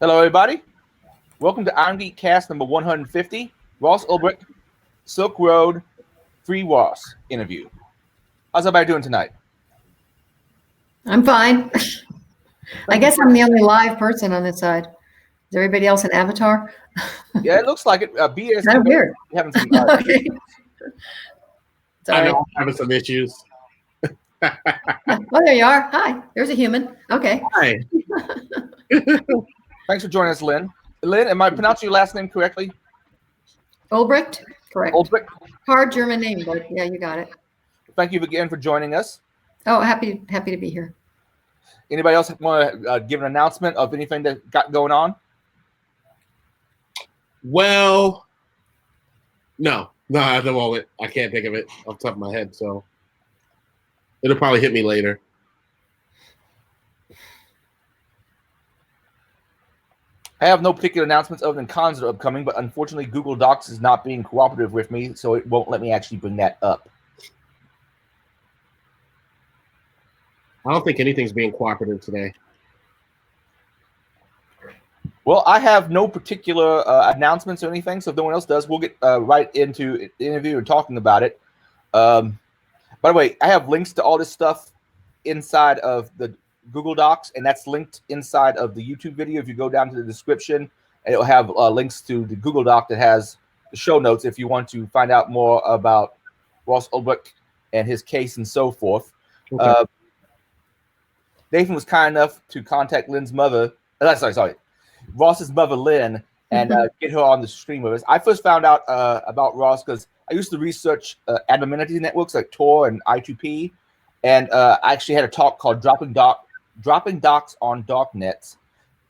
Hello, everybody. Welcome to Irongeek cast number 150, Ross Ulbricht, Silk Road, Free Ross interview. How's everybody doing tonight? I'm fine. I guess I'm the only live person on this side. Is everybody else an avatar? Yeah, it looks like it. BS Kind of weird. Having some. Okay. I know I'm having some issues. Well, there you are. Hi. There's a human. Okay. Hi. Thanks for joining us, Lynn. Lynn, am I pronouncing your last name correctly? Ulbricht? Correct. Ulbricht. Hard German name, but yeah, you got it. Thank you again for joining us. Oh, happy to be here. Anybody else want to give an announcement of anything that got going on? Well, no, at the moment. I can't think of it off the top of my head, so it'll probably hit me later. I have no particular announcements other than cons that are upcoming, but unfortunately Google Docs is not being cooperative with me, so it won't let me actually bring that up. I don't think anything's being cooperative today. Well, I have no particular announcements or anything, so if no one else does, we'll get right into the interview and talking about it. By the way, I have links to all this stuff inside of the Google Docs, and that's linked inside of the YouTube video. If you go down to the description, and it'll have links to the Google Doc that has the show notes if you want to find out more about Ross Ulbricht and his case and so forth. Okay. Nathan was kind enough to contact Lynn's mother. Ross's mother, Lynn, and get her on the stream with us. I first found out about Ross because I used to research anonymity networks like Tor and I2P, and I actually had a talk called Dropping Docs on Darknets,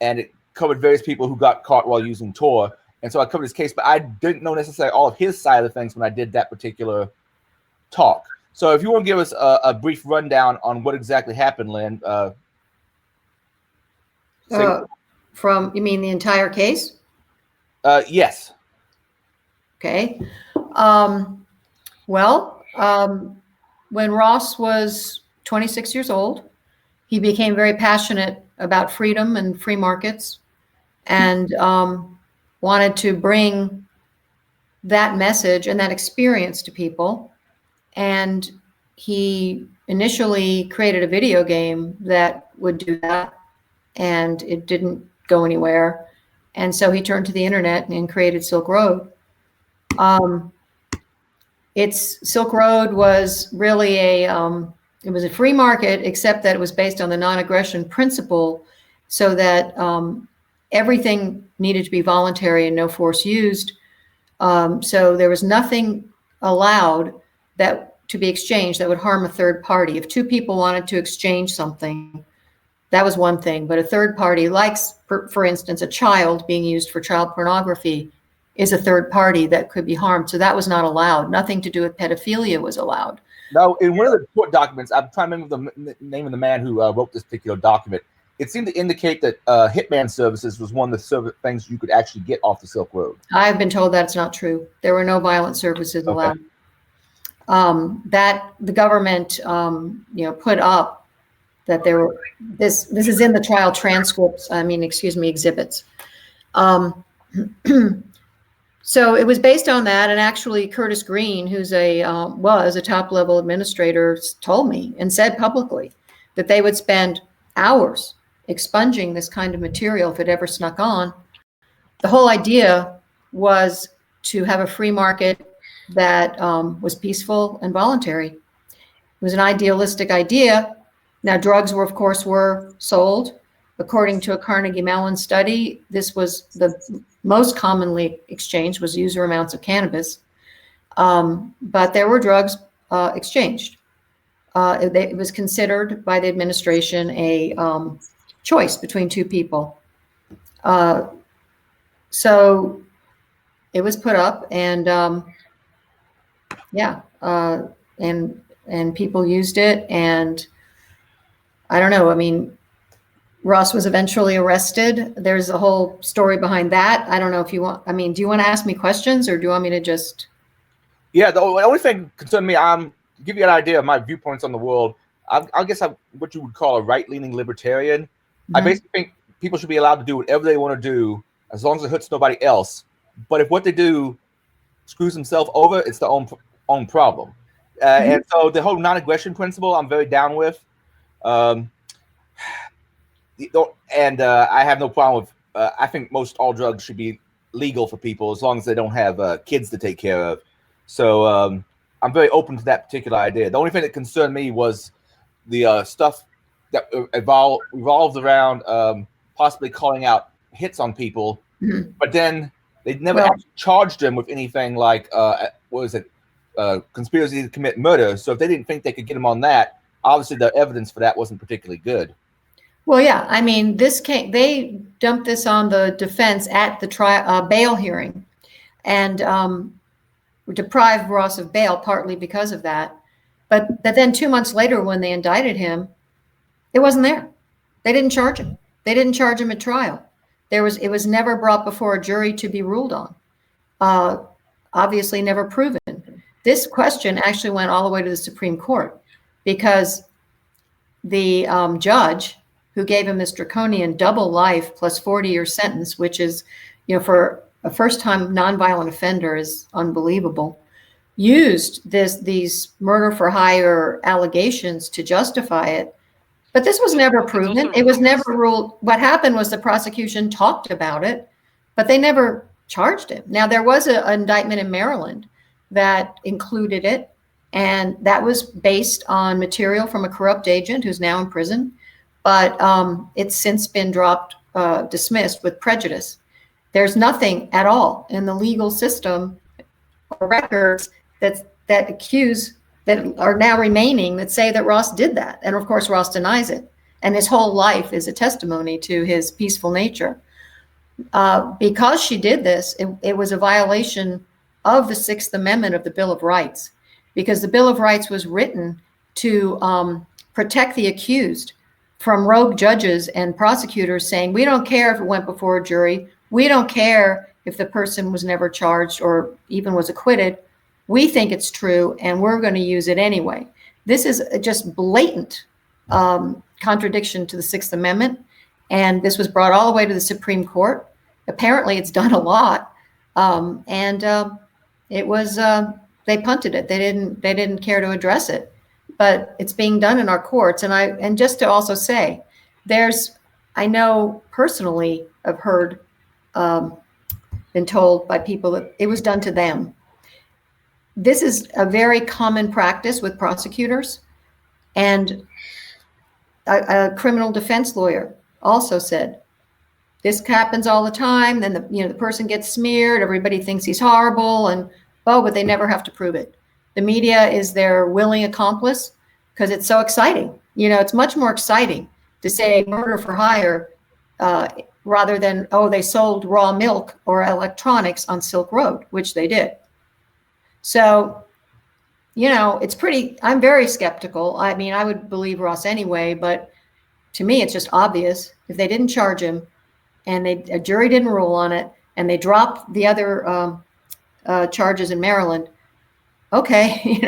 and it covered various people who got caught while using Tor. And so I covered his case, but I didn't know necessarily all of his side of things when I did that particular talk. So if you want to give us a brief rundown on what exactly happened, Lynn. You mean the entire case? Yes. Okay. When Ross was 26 years old, he became very passionate about freedom and free markets, and wanted to bring that message and that experience to people. And he initially created a video game that would do that, and it didn't go anywhere. And so he turned to the internet and created Silk Road. Silk Road was really it was a free market, except that it was based on the non-aggression principle, so that everything needed to be voluntary and no force used. So there was nothing allowed to be exchanged that would harm a third party. If two people wanted to exchange something, that was one thing. But a third party, like, for instance, a child being used for child pornography, is a third party that could be harmed. So that was not allowed. Nothing to do with pedophilia was allowed. Now, in one of the court documents, I'm trying to remember the name of the man who wrote this particular document. It seemed to indicate that hitman services was one of the things you could actually get off the Silk Road. I've been told that's not true. There were no violent services allowed. That the government, put up that there were. This is in the trial transcripts. Exhibits. So it was based on that, and actually Curtis Green, who's was a top-level administrator, told me and said publicly that they would spend hours expunging this kind of material if it ever snuck on. The whole idea was to have a free market that was peaceful and voluntary. It was an idealistic idea. Now, drugs were, of course, sold. According to a Carnegie Mellon study, this was the most commonly exchanged was user amounts of cannabis. But there were drugs exchanged. It was considered by the administration a choice between two people. So it was put up, and and people used it, and I don't know. Ross was eventually arrested. There's a whole story behind that. I don't know if you want. Do you want to ask me questions, or do you want me to just? Yeah, the only thing concerned me, to give you an idea of my viewpoints on the world, I guess I'm what you would call a right-leaning libertarian. I basically think people should be allowed to do whatever they want to do as long as it hurts nobody else. But if what they do screws themselves over, it's their own problem. And so the whole non-aggression principle, I'm very down with. I have no problem with. I think most all drugs should be legal for people as long as they don't have kids to take care of. So I'm very open to that particular idea. The only thing that concerned me was the stuff that revolves around possibly calling out hits on people, but then they never actually charged them with anything like what was it, conspiracy to commit murder. So if they didn't think they could get him on that, obviously the evidence for that wasn't particularly good. Well, yeah, I mean, they dumped this on the defense at the bail hearing, and deprived Ross of bail partly because of that. But then 2 months later, when they indicted him, it wasn't there. They didn't charge him. They didn't charge him at trial. It was never brought before a jury to be ruled on. Obviously, never proven. This question actually went all the way to the Supreme Court because the judge who gave him this draconian double life plus 40-year sentence, which is, for a first-time nonviolent offender is unbelievable, used these murder for hire allegations to justify it. But this was never proven. It was never ruled. What happened was the prosecution talked about it, but they never charged him. Now, there was an indictment in Maryland that included it, and that was based on material from a corrupt agent who's now in prison. But it's since been dismissed with prejudice. There's nothing at all in the legal system or records that are now remaining that say that Ross did that. And of course, Ross denies it. And his whole life is a testimony to his peaceful nature. Because she did this, it was a violation of the Sixth Amendment of the Bill of Rights, because the Bill of Rights was written to protect the accused from rogue judges and prosecutors saying, we don't care if it went before a jury. We don't care if the person was never charged or even was acquitted. We think it's true, and we're going to use it anyway. This is just blatant contradiction to the Sixth Amendment, and this was brought all the way to the Supreme Court. Apparently, it's done a lot, and it was they punted it. They didn't care to address it. But it's being done in our courts. And just to also say, I know personally, I've heard, been told by people that it was done to them. This is a very common practice with prosecutors. And a criminal defense lawyer also said, this happens all the time. Then the person gets smeared. Everybody thinks he's horrible, but they never have to prove it. The media is their willing accomplice because it's so exciting. It's much more exciting to say murder for hire rather than, they sold raw milk or electronics on Silk Road, which they did. So, I'm very skeptical. I mean, I would believe Ross anyway, but to me, it's just obvious. If they didn't charge him and a jury didn't rule on it and they dropped the other charges in Maryland, okay,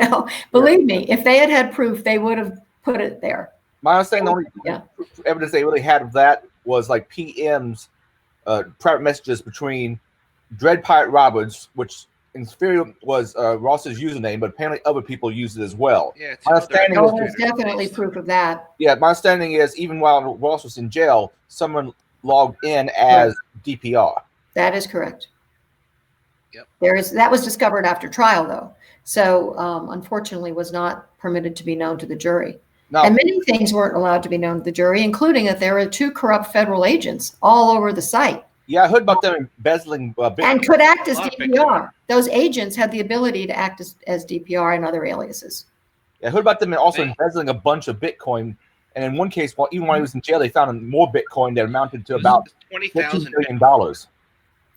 believe me, if they had proof, they would have put it there. My understanding, the only evidence they really had of that was like PM's private messages between Dread Pirate Roberts, which in theory was Ross's username, but apparently other people used it as well. Yeah, my understanding there's definitely proof of that. Yeah, my understanding is even while Ross was in jail, someone logged in as DPR. That is correct. Yep. That was discovered after trial, though. So unfortunately was not permitted to be known to the jury. No. And many things weren't allowed to be known to the jury, including that there were 2 corrupt federal agents all over the site. Yeah, I heard about them embezzling Bitcoin. And could act as DPR. Those agents had the ability to act as DPR and other aliases. Yeah, I heard about them also embezzling a bunch of Bitcoin. And in one case, even while he was in jail, they found more Bitcoin that amounted to about $20,000 billion.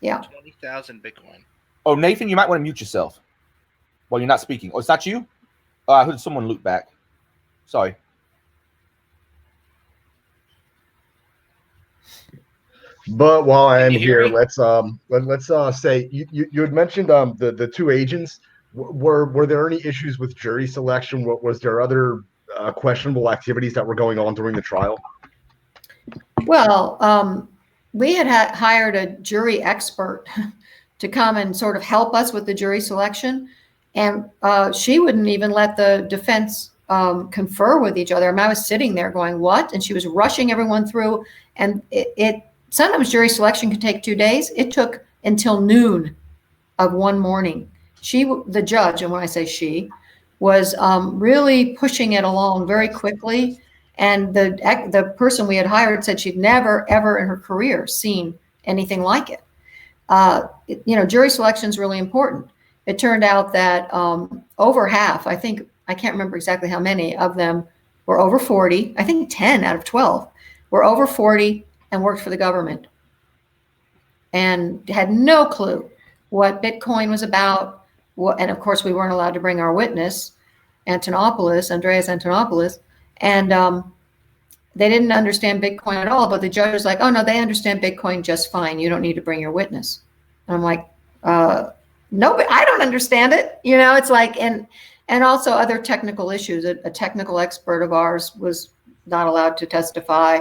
Yeah. 20,000 Bitcoin. Oh, Nathan, you might want to mute yourself while you're not speaking. Oh, it's not you? I heard someone loop back. Sorry. But while I am here, let's say you had mentioned the 2 agents. Were there any issues with jury selection? Was there other questionable activities that were going on during the trial? Well, we had hired a jury expert to come and sort of help us with the jury selection. And she wouldn't even let the defense confer with each other. I mean, I was sitting there going, what? And she was rushing everyone through. And it sometimes jury selection could take 2 days. It took until noon of one morning. The judge, and when I say she, was really pushing it along very quickly. And the person we had hired said she'd never, ever in her career seen anything like it. Jury selection is really important. It turned out that over half, I can't remember exactly how many of them were over 40. I think 10 out of 12 were over 40 and worked for the government and had no clue what Bitcoin was about. And of course, we weren't allowed to bring our witness, Andreas Antonopoulos, and they didn't understand Bitcoin at all. But the judge was like, "Oh no, they understand Bitcoin just fine. You don't need to bring your witness." And I'm like, "No, but I don't understand it." It's like, and also other technical issues. A technical expert of ours was not allowed to testify,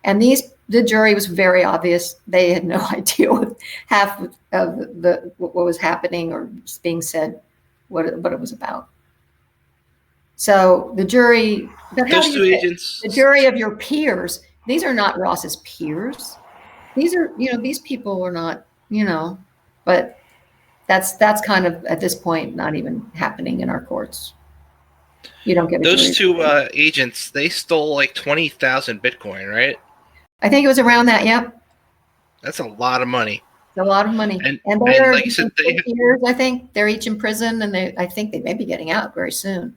and the jury was very obvious. They had no idea what half of what was happening or being said, what it was about. So the jury, Those two agents, the jury of your peers, these are not Ross's peers. These are, these people are not, but that's kind of at this point not even happening in our courts. You don't get those two agents. They stole like 20,000 Bitcoin, right? I think it was around that. Yep. That's a lot of money. It's a lot of money. And they're like you said, years. I think they're each in prison, and I think they may be getting out very soon.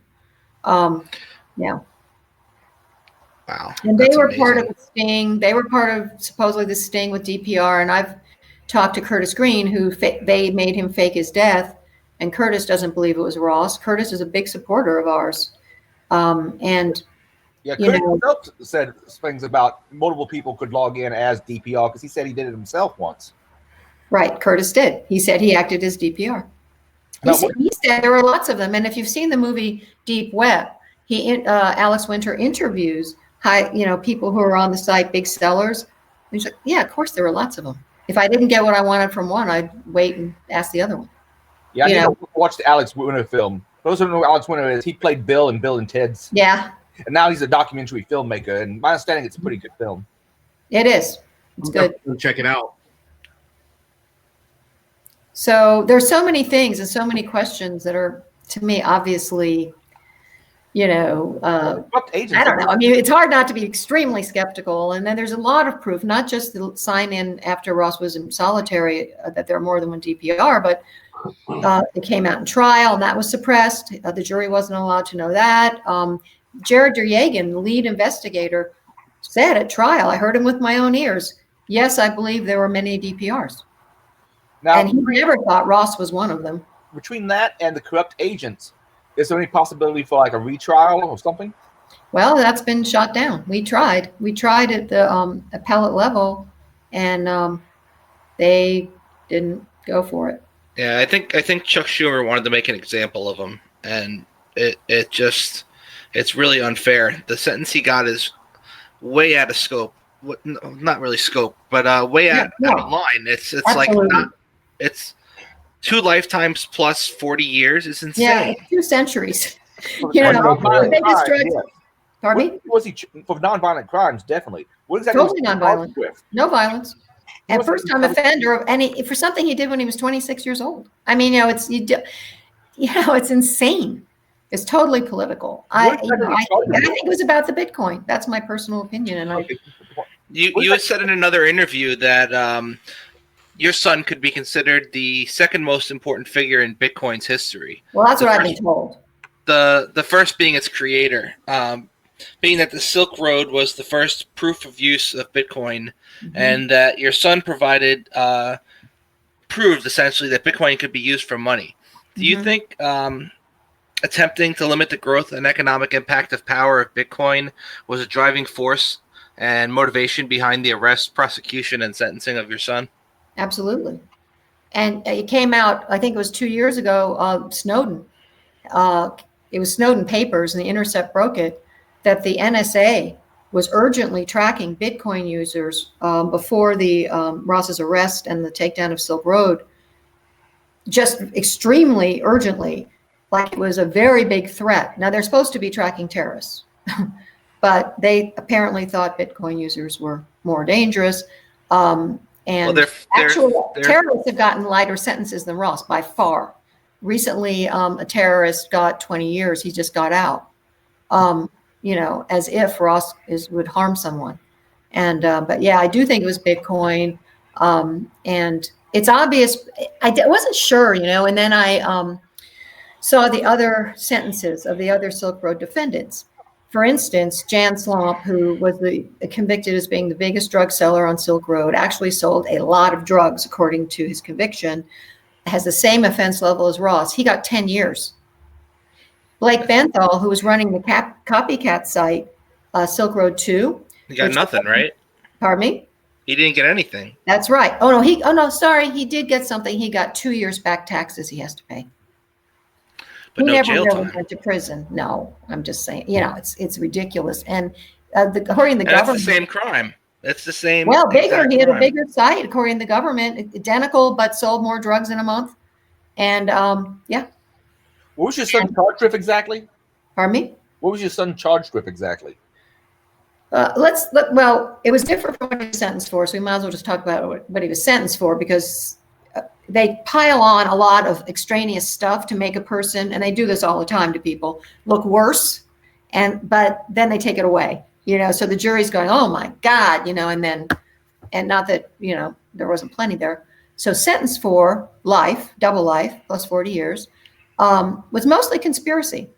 Yeah. Wow. And they were part of the sting. They were part of supposedly the sting with DPR. And I've talked to Curtis Green, who they made him fake his death. And Curtis doesn't believe it was Ross. Curtis is a big supporter of ours. And yeah, Curtis himself said things about multiple people could log in as DPR because he said he did it himself once. Right, Curtis did. He said he acted as DPR. He said there were lots of them, and if you've seen the movie Deep Web, Alex Winter interviews people who are on the site, big sellers. He's like, yeah, of course there were lots of them. If I didn't get what I wanted from one, I'd wait and ask the other one. Yeah, I watched the Alex Winter film. Those who know who Alex Winter is, he played Bill in Bill and Ted's. Yeah. And now he's a documentary filmmaker, and my understanding it's a pretty good film. It is. It's good. Check it out. So there's so many things and so many questions that are, to me, obviously, I don't know. I mean, it's hard not to be extremely skeptical. And then there's a lot of proof, not just the sign in after Ross was in solitary, that there are more than one DPR, but it came out in trial and that was suppressed. The jury wasn't allowed to know that. Jared Derjagan, the lead investigator, said at trial, I heard him with my own ears, yes, I believe there were many DPRs. Now, and he never thought Ross was one of them. Between that and the corrupt agents, is there any possibility for like a retrial or something? Well, that's been shot down. We tried at the appellate level, and they didn't go for it. Yeah, I think Chuck Schumer wanted to make an example of him, and it's really unfair. The sentence he got is way out of scope. Not really scope, but way out of line. It's absolutely. It's 2 lifetimes plus 40 years. It's insane. Yeah, it's 2 centuries. Biggest drugs. Pardon me? Was he for nonviolent crimes? Definitely. What exactly? Totally nonviolent. No violence. And first-time offender for something he did when he was 26 years old. I mean, it's insane. It's totally political. I think it was about the Bitcoin. That's my personal opinion. And you had said in another interview that your son could be considered the second most important figure in Bitcoin's history. Well, that's what I've been told. The first being its creator, being that the Silk Road was the first proof of use of Bitcoin, and that your son proved essentially that Bitcoin could be used for money. Do you think attempting to limit the growth and economic impact of power of Bitcoin was a driving force and motivation behind the arrest, prosecution, and sentencing of your son? Absolutely. And it came out, I think it was 2 years ago, Snowden. It was Snowden Papers, and The Intercept broke it, that the NSA was urgently tracking Bitcoin users before the Ross's arrest and the takedown of Silk Road, just extremely urgently, like it was a very big threat. Now, they're supposed to be tracking terrorists, but they apparently thought Bitcoin users were more dangerous. And actually, terrorists have gotten lighter sentences than Ross by far. Recently, a terrorist got 20 years. He just got out, as if Ross would harm someone. And but yeah, I do think it was Bitcoin. And it's obvious. I wasn't sure, and then I saw the other sentences of the other Silk Road defendants. For instance, Jan Slomp, who was convicted as being the biggest drug seller on Silk Road, actually sold a lot of drugs, according to his conviction, has the same offense level as Ross. He got 10 years. Blake Benthal, who was running the copycat site, Silk Road 2. He got nothing, right? Pardon me? He didn't get anything. That's right. He did get something. He got 2 years back taxes he has to pay. But he no never jail really time. went to prison. No, I'm just saying, it's ridiculous. And according to the government, that's the same crime. It's the same. Well, bigger. He had a crime. bigger site, according to the government, identical, but sold more drugs in a month. And yeah. What was your son charged with exactly? Pardon me? What was your son charged with exactly? Well, it was different from what he was sentenced for, so we might as well just talk about what he was sentenced for, because they pile on a lot of extraneous stuff to make a person, and they do this all the time to people, look worse, but then they take it away, so the jury's going, oh my God, and not that, there wasn't plenty there. So sentenced for life, double life, plus 40 years, was mostly conspiracy.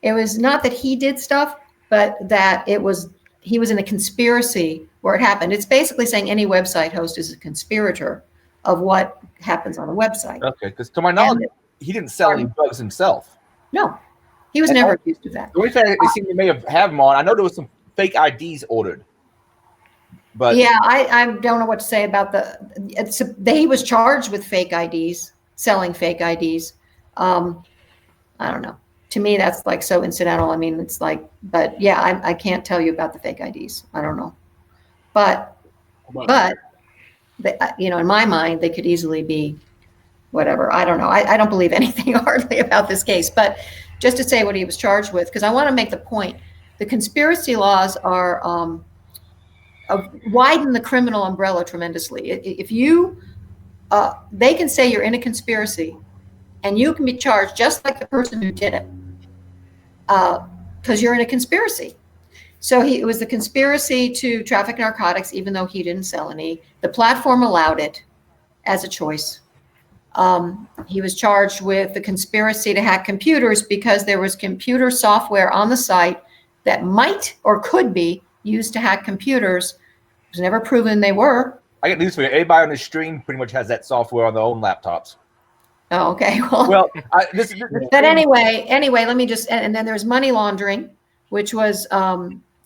It was not that he did stuff, but that he was in a conspiracy where it happened. It's basically saying any website host is a conspirator of what happens on a website. Okay, because to my knowledge, he didn't sell any drugs himself. No, he was never accused of that. The only thing they seem to may have him on, I know there was some fake IDs ordered. But yeah, I don't know what to say about he was charged with fake IDs, selling fake IDs. I don't know. To me, that's like so incidental. I mean, it's like, but yeah, I can't tell you about the fake IDs. I don't know. But they, in my mind, they could easily be whatever. I don't know. I don't believe anything hardly about this case. But just to say what he was charged with, because I want to make the point, the conspiracy laws are widen the criminal umbrella tremendously. If you, they can say you're in a conspiracy, and you can be charged just like the person who did it, because you're in a conspiracy. So it was the conspiracy to traffic narcotics, even though he didn't sell any. The platform allowed it as a choice. He was charged with the conspiracy to hack computers because there was computer software on the site that might or could be used to hack computers. It was never proven they were. I get news for you. Everybody on the stream pretty much has that software on their own laptops. Oh, okay. But anyway, let me just, and then there's money laundering, which was,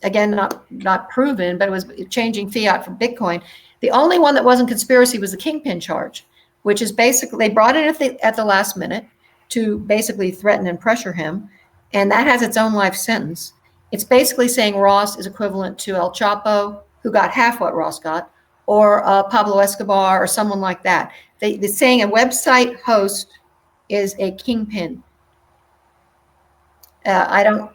again, not proven, but it was changing fiat for Bitcoin. The only one that wasn't conspiracy was the kingpin charge, which is basically, they brought it at the last minute to basically threaten and pressure him. And that has its own life sentence. It's basically saying Ross is equivalent to El Chapo, who got half what Ross got, or Pablo Escobar or someone like that. They're saying a website host is a kingpin. I don't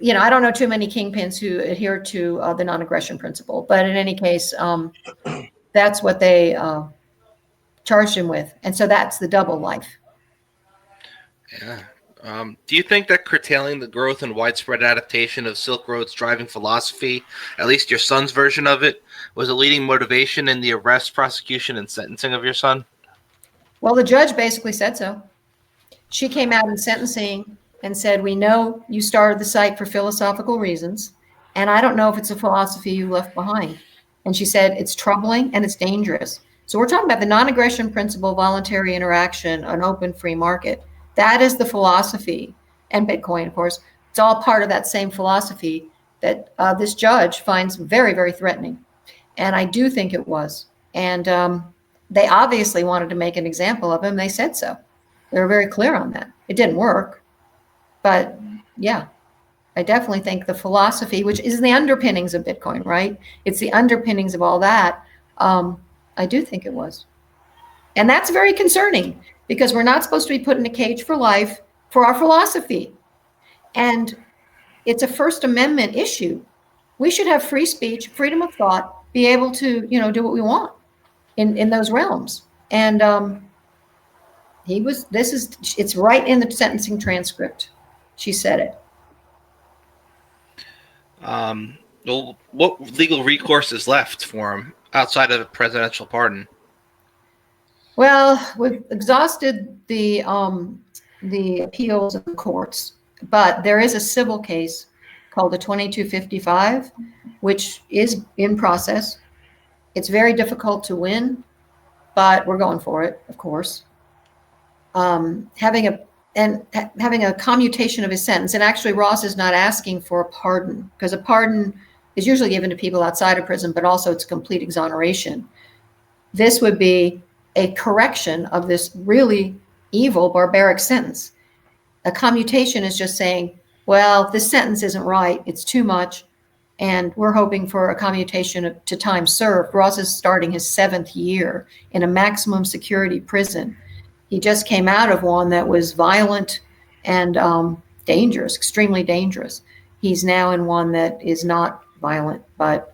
know too many kingpins who adhere to the non-aggression principle, but in any case, that's what they charged him with. And so that's the double life. Yeah. Do you think that curtailing the growth and widespread adaptation of Silk Road's driving philosophy, at least your son's version of it, was a leading motivation in the arrest, prosecution, and sentencing of your son? Well, the judge basically said so. She came out in sentencing and said, we know you started the site for philosophical reasons, and I don't know if it's a philosophy you left behind. And she said, it's troubling and it's dangerous. So we're talking about the non-aggression principle, voluntary interaction, an open free market. That is the philosophy, and Bitcoin, of course. It's all part of that same philosophy that this judge finds very, very threatening. And I do think it was. And they obviously wanted to make an example of him. They said so. They were very clear on that. It didn't work. But yeah. I definitely think the philosophy, which is the underpinnings of Bitcoin, right? It's the underpinnings of all that. I do think it was. And that's very concerning because we're not supposed to be put in a cage for life for our philosophy. And it's a First Amendment issue. We should have free speech, freedom of thought, be able to, do what we want in those realms. And it's right in the sentencing transcript. She said it. Well, what legal recourse is left for him outside of a presidential pardon? Well, we've exhausted the appeals in the courts, but there is a civil case called the 2255, which is in process. It's very difficult to win, but we're going for it, of course. Having a commutation of his sentence, and actually Ross is not asking for a pardon because a pardon is usually given to people outside of prison, but also it's complete exoneration. This would be a correction of this really evil, barbaric sentence. A commutation is just saying, well, this sentence isn't right, it's too much, and we're hoping for a commutation to time served. Ross is starting his 7th year in a maximum security prison. He just came out of one that was violent and dangerous, extremely dangerous. He's now in one that is not violent, but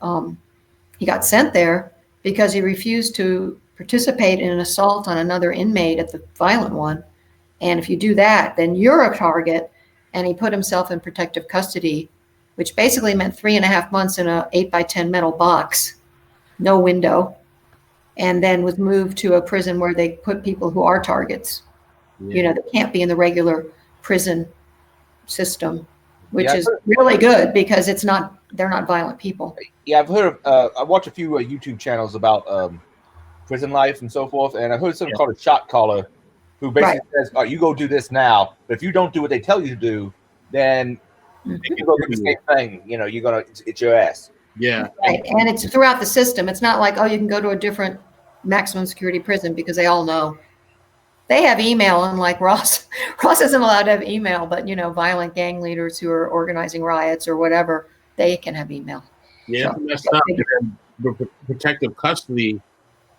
he got sent there because he refused to participate in an assault on another inmate at the violent one. And if you do that, then you're a target. And he put himself in protective custody, which basically meant 3.5 months in a 8x10 metal box, no window, and then was moved to a prison where they put people who are targets. Yeah. They can't be in the regular prison system, which is really good because they're not violent people. Yeah, I've heard of, I watch a few YouTube channels about prison life and so forth, and I heard something called a shot caller, who basically says, "Oh, you go do this now, but if you don't do what they tell you to do, then you can go do the same thing. You're gonna it's your ass." Yeah. Right, and it's throughout the system. It's not like, oh, you can go to a different maximum security prison because they all know. They have email, unlike Ross. Ross isn't allowed to have email, but violent gang leaders who are organizing riots or whatever, they can have email. Yeah, that's not protective custody.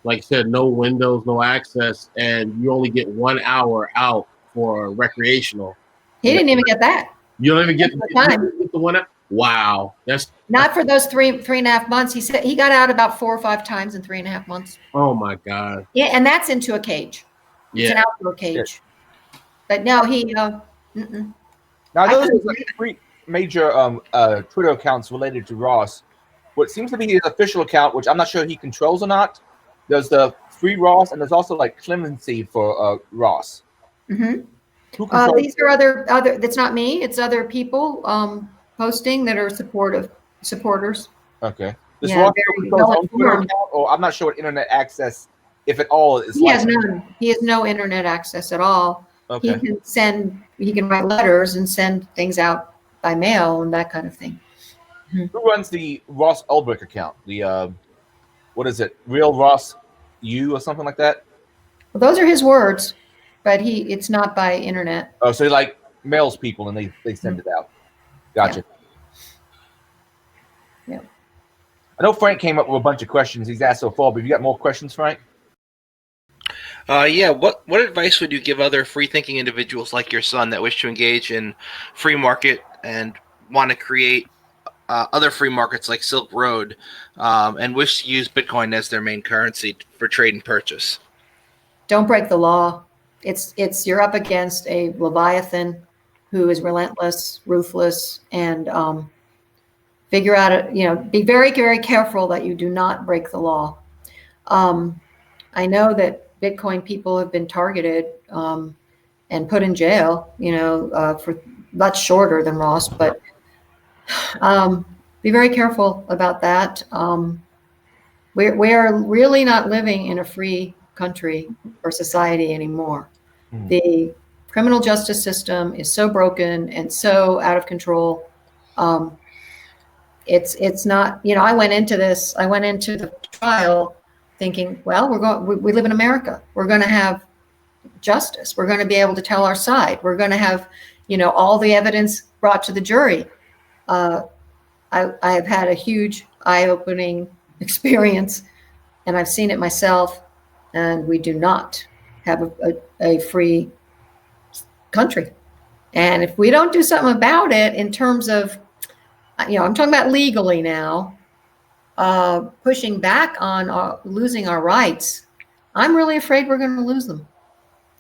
Like I said, no windows, no access, and you only get 1 hour out for recreational. He didn't even get that. You don't even get the 1 hour? Wow. That's not for those 3.5 months. He said he got out about 4 or 5 times in 3.5 months. Oh my God. Yeah, and that's into a cage. Yeah. It's an outdoor cage. But no, he Now those are like 3 major Twitter accounts related to Ross. What seems to be his official account, which I'm not sure he controls or not. There's the Free Ross, and there's also like clemency for Ross. Mm-hmm. These are other. That's not me. It's other people posting that are supporters. Okay. Does Ross control his own Twitter account, or I'm not sure what internet access, if at all, is. He has none. He has no internet access at all. Okay. He can write letters and send things out by mail and that kind of thing. Who runs the Ross Ulbricht account? The what is it? Real Ross U or something like that? Well, those are his words, but it's not by internet. Oh, so he like mails people and they send it out. Gotcha. Yeah. I know Frank came up with a bunch of questions he's asked so far, but have you got more questions, Frank? Yeah. What advice would you give other free-thinking individuals like your son that wish to engage in free market and want to create other free markets like Silk Road and wish to use Bitcoin as their main currency for trade and purchase? Don't break the law. You're up against a Leviathan who is relentless, ruthless, and figure out be very, very careful that you do not break the law. I know that Bitcoin people have been targeted and put in jail, for much shorter than Ross, but be very careful about that. We are really not living in a free country or society anymore. The criminal justice system is so broken and so out of control. It's not, I went into the trial thinking, well, we live in America. We're going to have justice. We're going to be able to tell our side. We're going to have, all the evidence brought to the jury. I have had a huge eye-opening experience, and I've seen it myself, and we do not have a free country. And if we don't do something about it in terms of, I'm talking about legally now, pushing back on losing our rights, I'm really afraid we're going to lose them.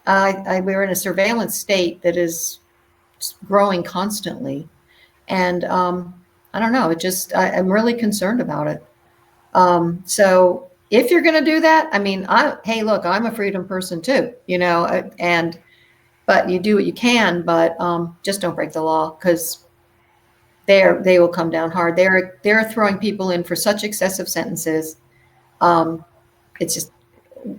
We're in a surveillance state that is growing constantly. And I don't know, I'm really concerned about it. So if you're going to do that, I mean, hey, look, I'm a freedom person too, but you do what you can, but just don't break the law, because they will come down hard. They're throwing people in for such excessive sentences. It's just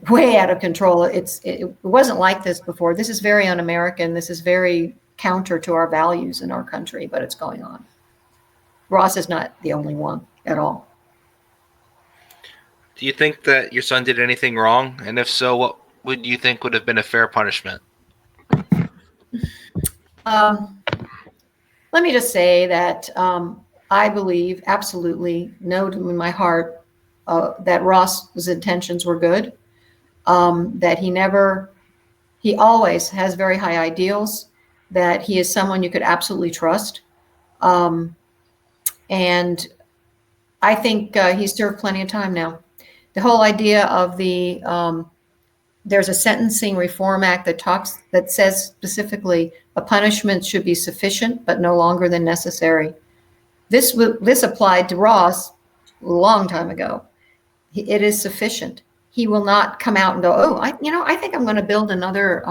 way out of control. It wasn't like this before. This is very un-American. This is very counter to our values in our country, but it's going on. Ross is not the only one at all. Do you think that your son did anything wrong? And if so, what would you think would have been a fair punishment? Let me just say that I believe, absolutely know in my heart, that Ross's intentions were good, that he always has very high ideals, that he is someone you could absolutely trust. And I think he's served plenty of time now. The whole idea of there's a Sentencing Reform Act that says specifically a punishment should be sufficient but no longer than necessary. This applied to Ross a long time ago. It is sufficient. He will not come out and go, oh, I think I'm going to build another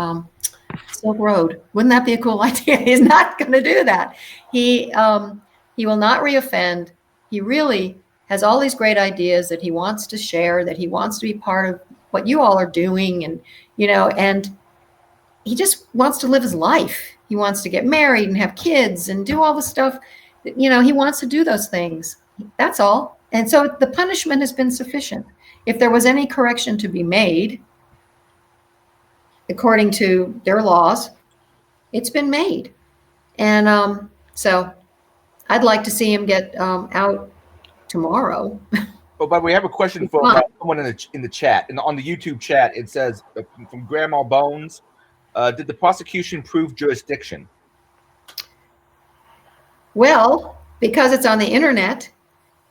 Silk Road. Wouldn't that be a cool idea? He's not going to do that. He will not reoffend. He really has all these great ideas that he wants to share, that he wants to be part of what you all are doing, and and he just wants to live his life. He wants to get married and have kids and do all the stuff. He wants to do those things. That's all. And so the punishment has been sufficient. If there was any correction to be made, according to their laws, it's been made. And so I'd like to see him get out tomorrow. Oh, but we have a question for someone in the chat. And on the YouTube chat, it says, from Grandma Bones, did the prosecution prove jurisdiction? Well, because it's on the internet,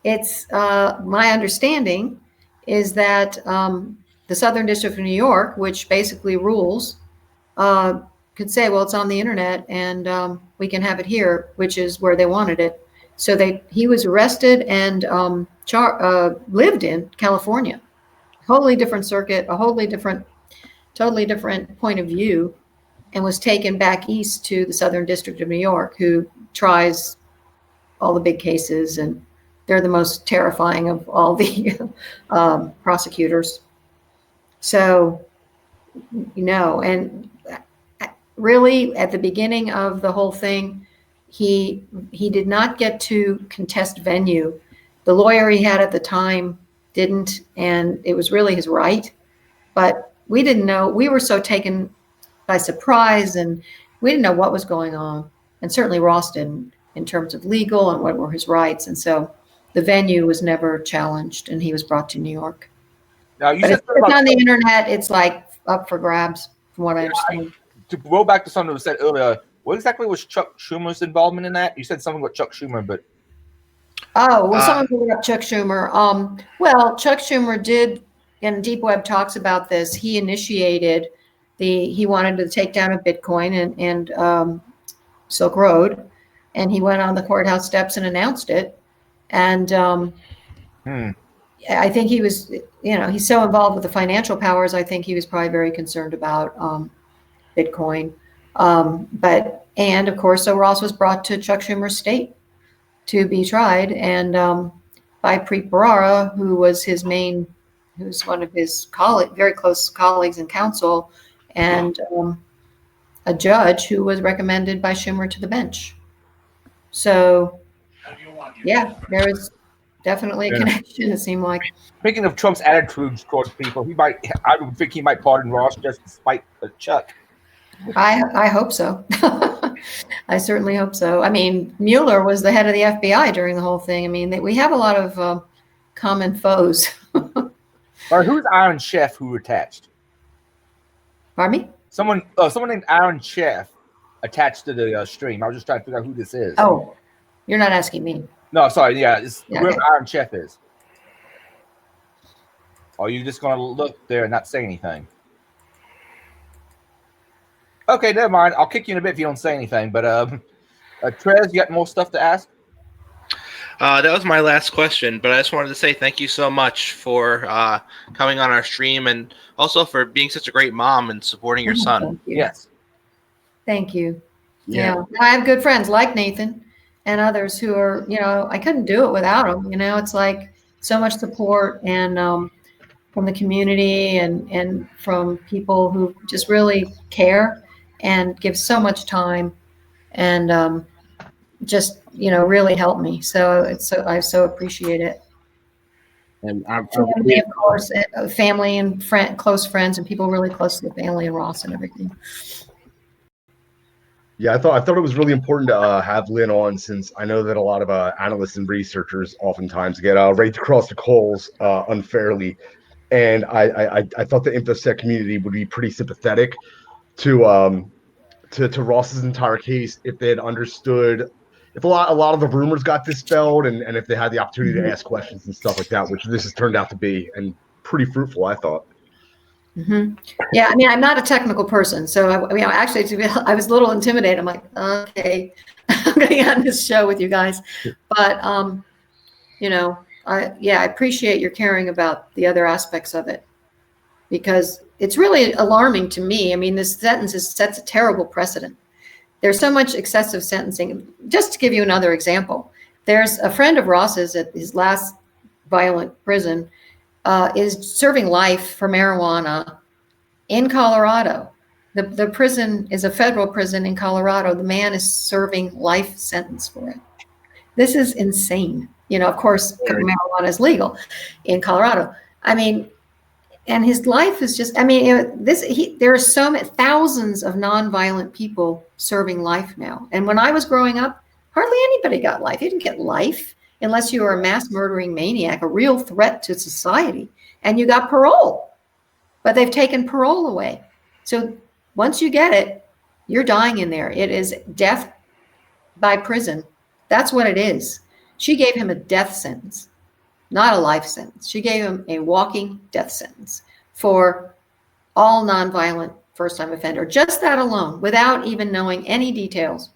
it's my understanding is that the Southern District of New York, which basically rules, could say, well, it's on the internet and we can have it here, which is where they wanted it. So he was arrested and lived in California, totally different circuit, totally different point of view, and was taken back east to the Southern District of New York, who tries all the big cases, and they're the most terrifying of all the prosecutors. So, and really at the beginning of the whole thing, he did not get to contest venue. The lawyer he had at the time didn't, and it was really his right. But we didn't know. We were so taken by surprise, and we didn't know what was going on. And certainly Ross didn't, in terms of legal and what were his rights. And so the venue was never challenged, and he was brought to New York. Now, but it's on the internet. It's like up for grabs, from what I understand. To go back to something that was said earlier, what exactly was Chuck Schumer's involvement in that? You said something about Chuck Schumer, but someone brought up Chuck Schumer. Well, Chuck Schumer did, and Deep Web talks about this. He initiated he wanted to take down a Bitcoin and Silk Road, and he went on the courthouse steps and announced it. And I think he was, he's so involved with the financial powers. I think he was probably very concerned about Bitcoin. And of course, so Ross was brought to Chuck Schumer's state to be tried, and by Preet Bharara, who's one of his very close colleagues in counsel, and a judge who was recommended by Schumer to the bench. So, yeah, there was definitely a connection, it seemed like. Speaking of Trump's attitudes towards people, I would think he might pardon Ross just despite Chuck. I hope so. I certainly hope so. I mean, Mueller was the head of the FBI during the whole thing. I mean, we have a lot of common foes. Or who's Iron Chef who attached? Pardon me? Someone named Iron Chef attached to the stream. I was just trying to figure out who this is. Oh, you're not asking me. No, sorry. Yeah, it's Yeah, whoever okay. Iron Chef is. Or are you just going to look there and not say anything? Okay, never mind. I'll kick you in a bit if you don't say anything. But Trez, you got more stuff to ask? That was my last question, but I just wanted to say thank you so much for coming on our stream and also for being such a great mom and supporting your son. Thank you. Yes. Thank you. Yeah. I have good friends like Nathan and others who are, I couldn't do it without them. It's like so much support and from the community and from people who just really care and give so much time and just, really help me. So I so appreciate it. And Family, of course, family and close friends and people really close to the family and Ross and everything. Yeah, I thought it was really important to have Lynn on, since I know that a lot of analysts and researchers oftentimes get raked across the coals unfairly, and I thought the InfoSec community would be pretty sympathetic to Ross's entire case if they had understood, if a lot of the rumors got dispelled, and if they had the opportunity to ask questions and stuff like that, which this has turned out to be, and pretty fruitful, I thought. Mm-hmm. Yeah, I mean, I'm not a technical person, so actually, I was a little intimidated. I'm like, okay, I'm going to get on this show with you guys, but I appreciate your caring about the other aspects of it, because it's really alarming to me. I mean, this sentence sets a terrible precedent. There's so much excessive sentencing. Just to give you another example, there's a friend of Ross's at his last violent prison. Is serving life for marijuana in Colorado. The prison is a federal prison in Colorado. The man is serving life sentence for it. This is insane. Of course, marijuana is legal in Colorado. I mean, and his life is just, there are so many thousands of nonviolent people serving life now. And when I was growing up, hardly anybody got life. You didn't get life unless you were a mass murdering maniac, a real threat to society, and you got parole. But they've taken parole away. So once you get it, you're dying in there. It is death by prison. That's what it is. She gave him a death sentence, not a life sentence. She gave him a walking death sentence for all nonviolent first-time offender. Just that alone, without even knowing any details.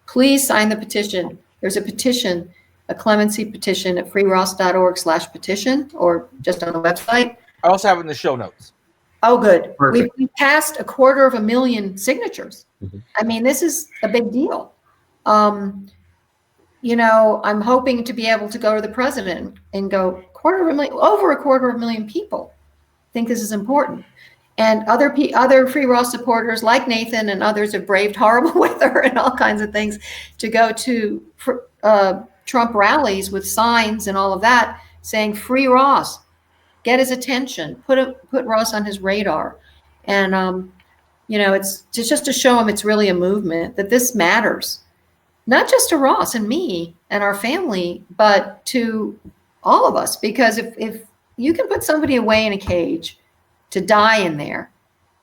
Please sign the petition. There's a petition, a clemency petition at freeross.org/petition, or just on the website. I also have it in the show notes. Oh, good. Perfect. We passed 250,000 signatures. Mm-hmm. I mean, this is a big deal. I'm hoping to be able to go to the president and go, over 250,000 people think this is important. And other Free Ross supporters like Nathan and others have braved horrible weather and all kinds of things to go to Trump rallies with signs and all of that saying Free Ross, get his attention, put Ross on his radar. And, it's just to show him it's really a movement, that this matters, not just to Ross and me and our family, but to all of us. Because if you can put somebody away in a cage to die in there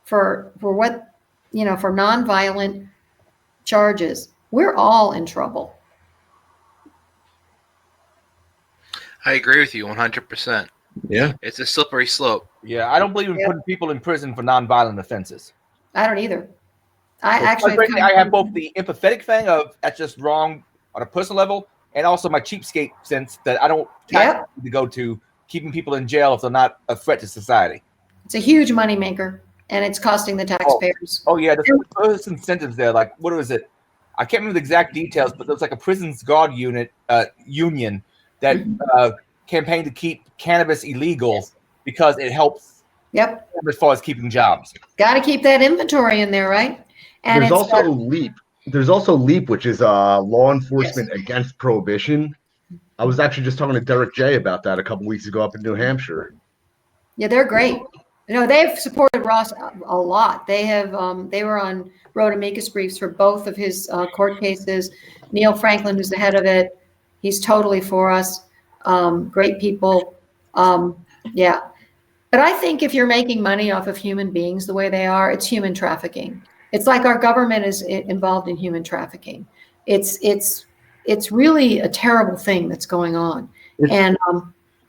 for what, for nonviolent charges, we're all in trouble. I agree with you 100%. Yeah. It's a slippery slope. Yeah, I don't believe in putting people in prison for nonviolent offenses. I don't either. I have both the empathetic thing of that's just wrong on a personal level, and also my cheapskate sense that I don't to go to keeping people in jail if they're not a threat to society. It's a huge moneymaker, and it's costing the taxpayers. Oh yeah, there's incentives there. Like, what was it? I can't remember the exact details, but there was like a prisons guard union that campaigned to keep cannabis illegal because it helps. Yep. As far as keeping jobs. Got to keep that inventory in there, right? And there's also LEAP. There's also LEAP, which is law enforcement against prohibition. I was actually just talking to Derek J about that a couple weeks ago up in New Hampshire. Yeah, they're great. No, they've supported Ross a lot. They have. They wrote amicus briefs for both of his court cases. Neil Franklin, who's the head of it, he's totally for us. Great people. Yeah, but I think if you're making money off of human beings the way they are, it's human trafficking. It's like our government is involved in human trafficking. It's really a terrible thing that's going on. And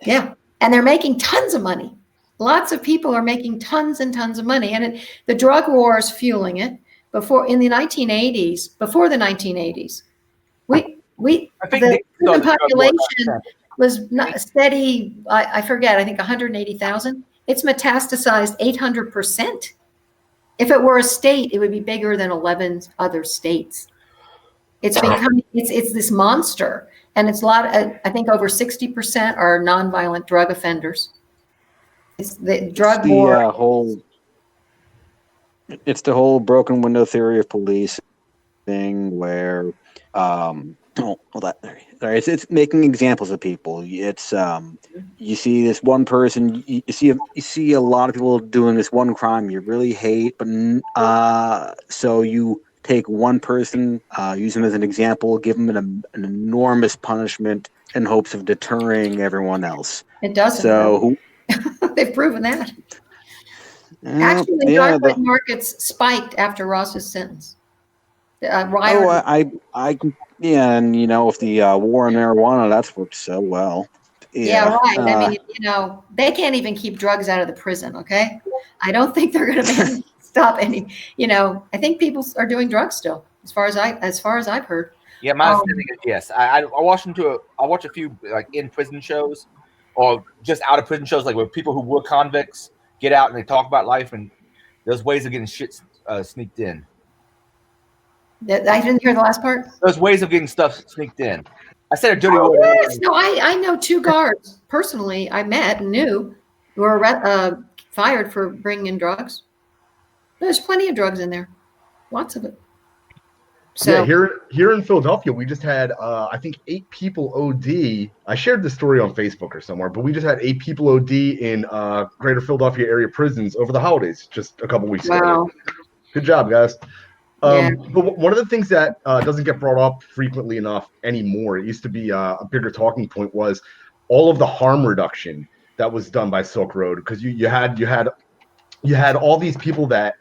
yeah, and they're making tons of money. Lots of people are making tons and tons of money, and the drug war is fueling it. Before the 1980s, the human population was not steady. I forget. I think 180,000. It's metastasized 800%. If it were a state, it would be bigger than 11 other states. It's becoming. It's this monster, and it's a lot. I think over 60% are nonviolent drug offenders. It's the drug war. It's the whole broken window theory of policing, where it's making examples of people. It's you see this one person, you see a lot of people doing this one crime you really hate, but so you take one person, use them as an example, give them an enormous punishment in hopes of deterring everyone else. It doesn't. So they've proven that. Actually, drug markets spiked after Ross's sentence. And if the war on marijuana, that's worked so well. Yeah, right. I mean, they can't even keep drugs out of the prison. Okay, I don't think they're going to stop any. I think people are doing drugs still, as far as I've heard. Yeah, my understanding is yes. I watch a few like in prison shows, or just out of prison shows, like where people who were convicts get out and they talk about life, and there's ways of getting shit sneaked in. I didn't hear the last part. There's ways of getting stuff sneaked in. I said a dirty word. Yes. No, I know 2 guards personally I met and knew who were fired for bringing in drugs. There's plenty of drugs in there, lots of it. So yeah, here in Philadelphia, we just had I think 8 people OD. I shared this story on Facebook or somewhere, but we just had 8 people OD in Greater Philadelphia area prisons over the holidays just a couple weeks ago. Good job, guys. But one of the things that doesn't get brought up frequently enough anymore, it used to be a bigger talking point, was all of the harm reduction that was done by Silk Road, because you had all these people that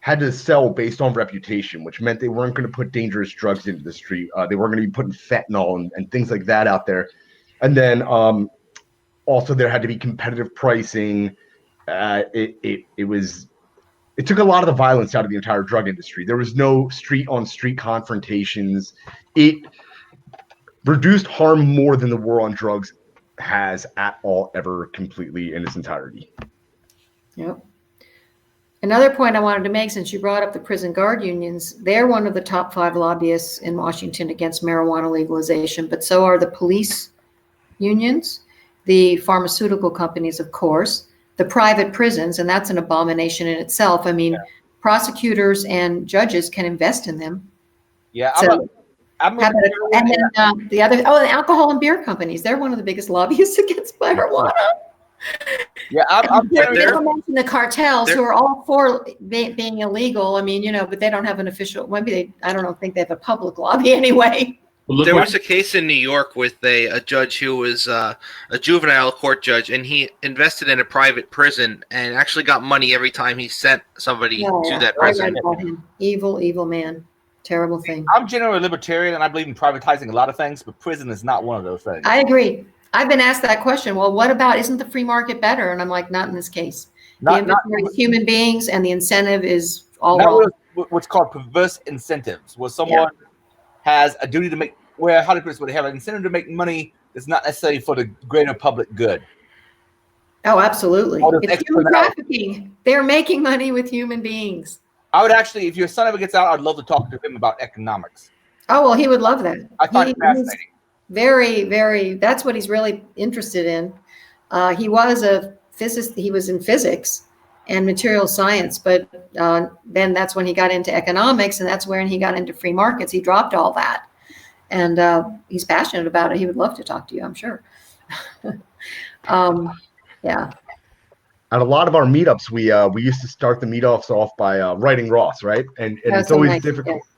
had to sell based on reputation, which meant they weren't going to put dangerous drugs into the street. They weren't going to be putting fentanyl and things like that out there. And then also there had to be competitive pricing. It took a lot of the violence out of the entire drug industry. There was no street-on-street confrontations. It reduced harm more than the war on drugs has at all ever completely in its entirety. Yep. Another point I wanted to make, since you brought up the prison guard unions, they're one of the top 5 lobbyists in Washington against marijuana legalization, but so are the police unions, the pharmaceutical companies, of course, the private prisons, and that's an abomination in itself. I mean, prosecutors and judges can invest in them. Yeah, the alcohol and beer companies, they're one of the biggest lobbyists against marijuana. Yeah, I'm mention the cartels who are all for being illegal. I mean, but they don't have an official. Maybe I don't think they have a public lobby anyway. There was a case in New York with a judge who was a juvenile court judge, and he invested in a private prison and actually got money every time he sent somebody to that prison. Evil man. Terrible thing. I'm generally libertarian, and I believe in privatizing a lot of things, but prison is not one of those things. I agree. I've been asked that question. Well, what about, isn't the free market better? And I'm like, not in this case. The inventory is human beings, and the incentive is all wrong. What's called perverse incentives, where someone has a duty to make, where they have an incentive to make money that's not necessarily for the greater public good. Oh, absolutely. It's human trafficking. They're making money with human beings. I would actually, if your son ever gets out, I'd love to talk to him about economics. Oh, well, he would love that. I find it fascinating. Very, very, that's what he's really interested in. He was a physicist, he was in physics and material science, but then that's when he got into economics, and that's when he got into free markets. He dropped all that, and he's passionate about it. He would love to talk to you, I'm sure. Yeah. at a lot of our meetups, we used to start the meetups off by writing Ross, right? And That's it's so always nice. difficult. Yeah.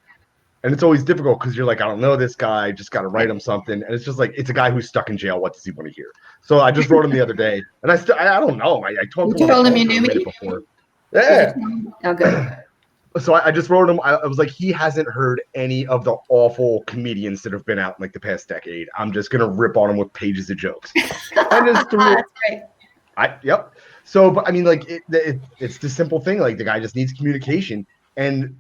And it's always difficult because you're like, I don't know this guy, just got to write him something. And it's just like, it's a guy who's stuck in jail. What does he want to hear? So I just wrote him the other day, and I don't know. I talked to You him on told the him phone you for a knew minute me? before. Did you Yeah. tell him? Oh, good. So I just wrote him. I was like, he hasn't heard any of the awful comedians that have been out in like the past decade. I'm just gonna rip on him with pages of jokes. I just threw it. That's great. Yep. So, but I mean, like, it's the simple thing. Like, the guy just needs communication, and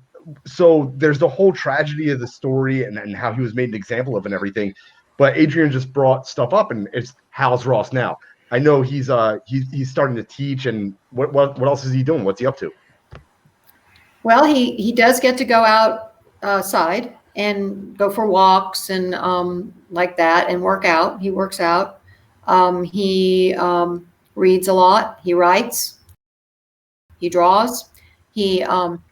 so there's the whole tragedy of the story and how he was made an example of and everything. But Adrian just brought stuff up, and it's how's Ross now? I know he's starting to teach, and what else is he doing? What's he up to? Well, he does get to go outside and go for walks and like that and work out. He works out. He reads a lot. He writes. He draws. He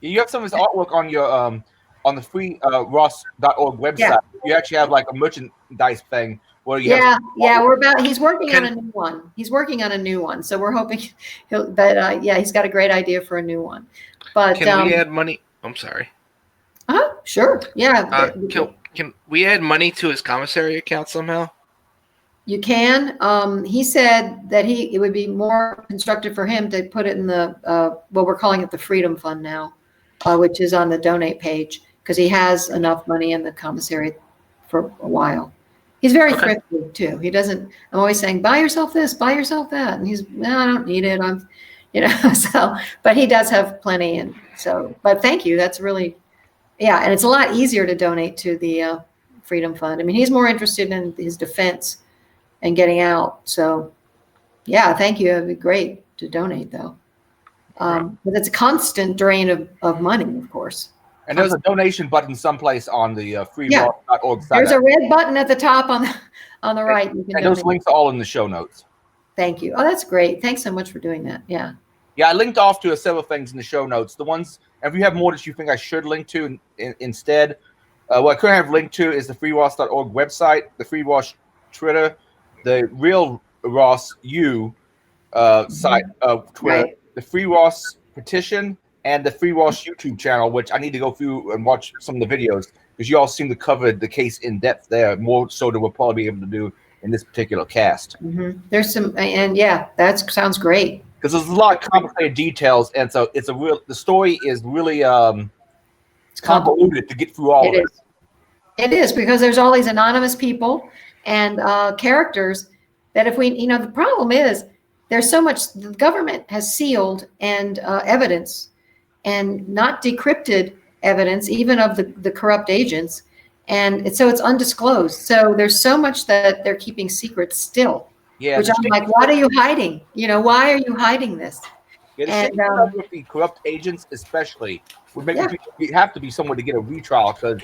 You have some of his artwork on your on the free ross.org website. Yeah. You actually have like a merchandise thing where you have he's working on a new one. He's working on a new one. So we're hoping he's got a great idea for a new one. But Can we add money? I'm sorry. Sure. Yeah. Can we add money to his commissary account somehow? You can. He said that it would be more constructive for him to put it in the what we're calling it the Freedom Fund now, which is on the donate page, because he has enough money in the commissary for a while. He's very thrifty too. He doesn't. I'm always saying, buy yourself this, buy yourself that, and he's, no, I don't need it. I'm, so. But he does have plenty, and so. But thank you. That's really, and it's a lot easier to donate to the Freedom Fund. I mean, he's more interested in his defense and getting out. So, thank you. It'd be great to donate, though. But it's a constant drain of money, of course. And there's a donation button someplace on the freeross.org site. There's a red button at the top on the right. You can and those links are all in the show notes. Thank you. Oh, that's great. Thanks so much for doing that. Yeah. Yeah, I linked off to several things in the show notes. The ones, if you have more that you think I should link to instead, what I could have linked to is the freeross.org website, the Free Ross Twitter, the Real Ross U site of Twitter, Right. the Free Ross petition, and the Free Ross YouTube channel, which I need to go through and watch some of the videos because you all seem to cover the case in depth there, more so than we'll probably be able to do in this particular cast. Mm-hmm. There's some, and that sounds great. Because there's a lot of complicated details, and so the story is really it's convoluted to get through all of it. It is, because there's all these anonymous people and characters that if we, the problem is there's so much, the government has sealed and evidence and not decrypted evidence, even of the corrupt agents. And so it's undisclosed. So there's so much that they're keeping secret still. Yeah, which I'm like, what are you hiding? Why are you hiding this? Yeah, with the corrupt agents especially would make you have to be somewhere to get a retrial because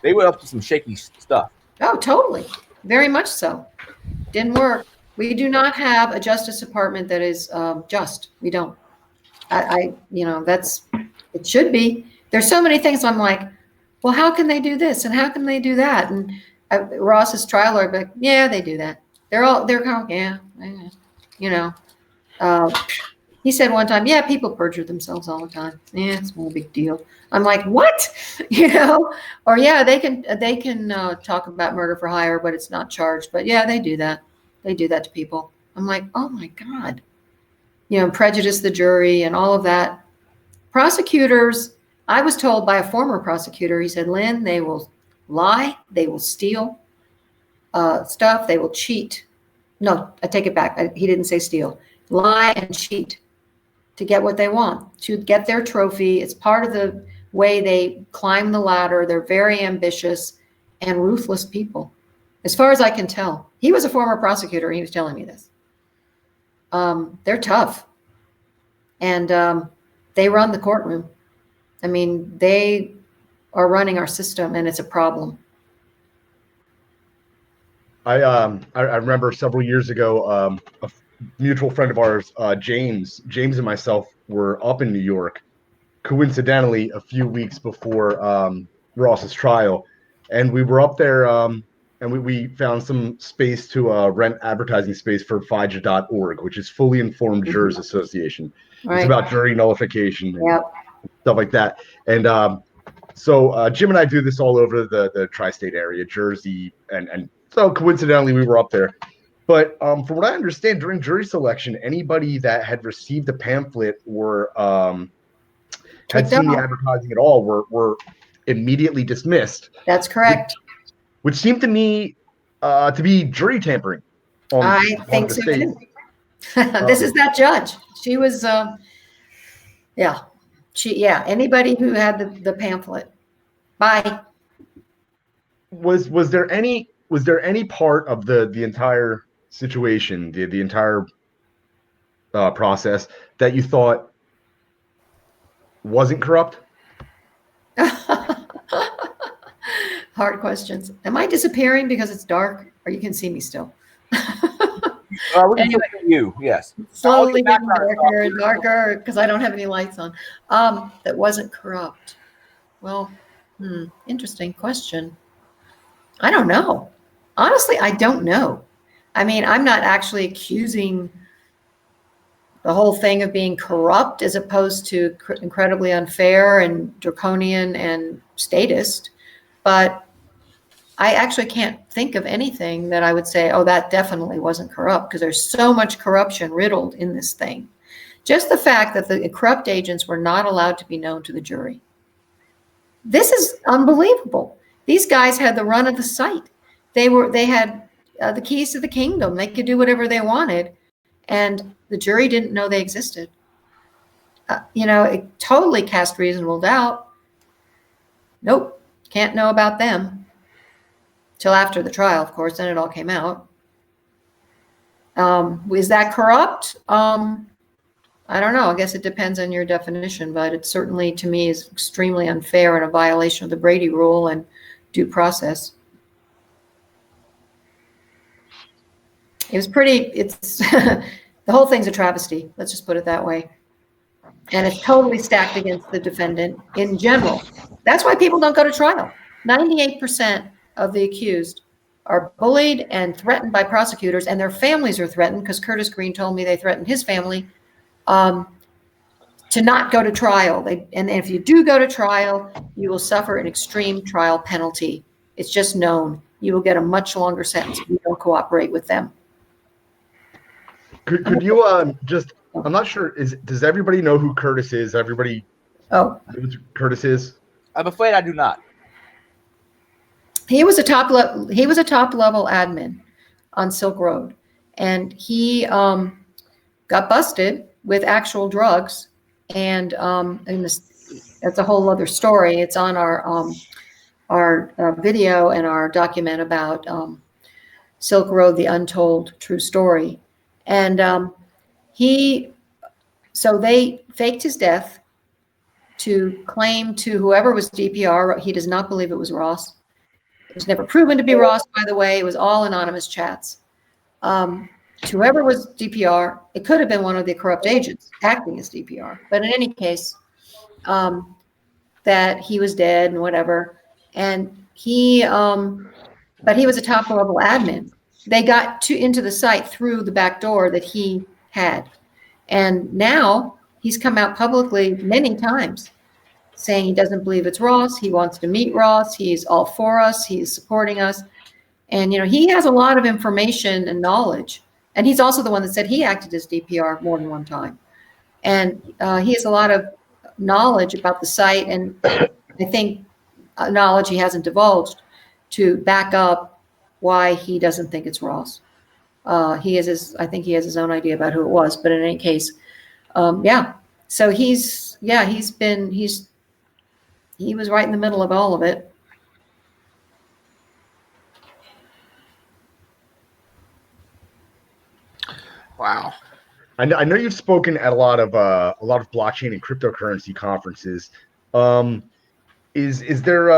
they were up to some shaky stuff. Oh, totally. Very much so. Didn't work. We do not have a Justice Department that is just. We don't. It should be. There's so many things I'm like, well, how can they do this? And how can they do that? And Ross's trial lawyer, like, yeah, they do that. They're kind of, he said one time, people perjure themselves all the time. Yeah, it's no big deal. I'm like, what? Or they can talk about murder for hire, but it's not charged. But they do that. They do that to people. I'm like, oh my God. Prejudice the jury and all of that. Prosecutors, I was told by a former prosecutor, he said, Lynn, they will lie, they will steal stuff, they will cheat. No, I take it back. He didn't say steal. Lie and cheat to get what they want, to get their trophy. It's part of the way they climb the ladder. They're very ambitious and ruthless people, as far as I can tell. He was a former prosecutor. He was telling me this. They're tough. And they run the courtroom. I mean, they are running our system, and it's a problem. I remember several years ago, a mutual friend of ours, James and myself were up in New York, coincidentally, a few weeks before Ross's trial, and we were up there and we found some space to rent advertising space for FIJA.org, which is Fully Informed Jurors Association. Right. It's about jury nullification and Yep. stuff like that. And so Jim and I do this all over the tri-state area, Jersey, and so coincidentally we were up there. But from what I understand, during jury selection, anybody that had received a pamphlet or had seen the advertising at all were immediately dismissed. That's correct. Which seemed to me to be jury tampering. I think so too. This is that judge. She was, anybody who had the pamphlet. Bye. Was there any part of the entire situation, the entire process that you thought wasn't corrupt? Hard questions. Am I disappearing because it's dark, or you can see me still? Anyway, you, yes. Slowly getting darker and darker because I don't have any lights on. That wasn't corrupt. Well, interesting question. I don't know. Honestly, I don't know. I mean, I'm not actually accusing the whole thing of being corrupt as opposed to incredibly unfair and draconian and statist, but I actually can't think of anything that I would say, oh, that definitely wasn't corrupt, because there's so much corruption riddled in this thing. Just the fact that the corrupt agents were not allowed to be known to the jury. This is unbelievable. These guys had the run of the site. They had the keys to the kingdom. They could do whatever they wanted, and the jury didn't know they existed. It totally cast reasonable doubt. Nope, can't know about them. Till after the trial, of course, then it all came out. Is that corrupt? I don't know. I guess it depends on your definition, but it certainly, to me, is extremely unfair and a violation of the Brady Rule and due process. It's the whole thing's a travesty. Let's just put it that way. And it's totally stacked against the defendant in general. That's why people don't go to trial. 98% of the accused are bullied and threatened by prosecutors, and their families are threatened, because Curtis Green told me they threatened his family to not go to trial. And if you do go to trial, you will suffer an extreme trial penalty. It's just known. You will get a much longer sentence if you don't cooperate with them. Could you just? I'm not sure. Does everybody know who Curtis is? Everybody knows who Curtis is? I'm afraid I do not. He was a top level admin on Silk Road, and he got busted with actual drugs. And that's a whole other story. It's on our video and our document about Silk Road, the untold true story. And so they faked his death to claim to whoever was DPR. He does not believe it was Ross. It was never proven to be Ross, by the way. It was all anonymous chats. Whoever was DPR, it could have been one of the corrupt agents acting as DPR. But in any case, that he was dead and whatever. And but he was a top level admin. They got into the site through the back door that he had. And now he's come out publicly many times saying he doesn't believe it's Ross. He wants to meet Ross. He's all for us. He's supporting us. And, he has a lot of information and knowledge. And he's also the one that said he acted as DPR more than one time. And he has a lot of knowledge about the site. And I think knowledge he hasn't divulged to back up why he doesn't think it's Ross. I think he has his own idea about who it was. But in any case, So he was right in the middle of all of it. Wow. I know you've spoken at a lot of blockchain and cryptocurrency conferences. Is there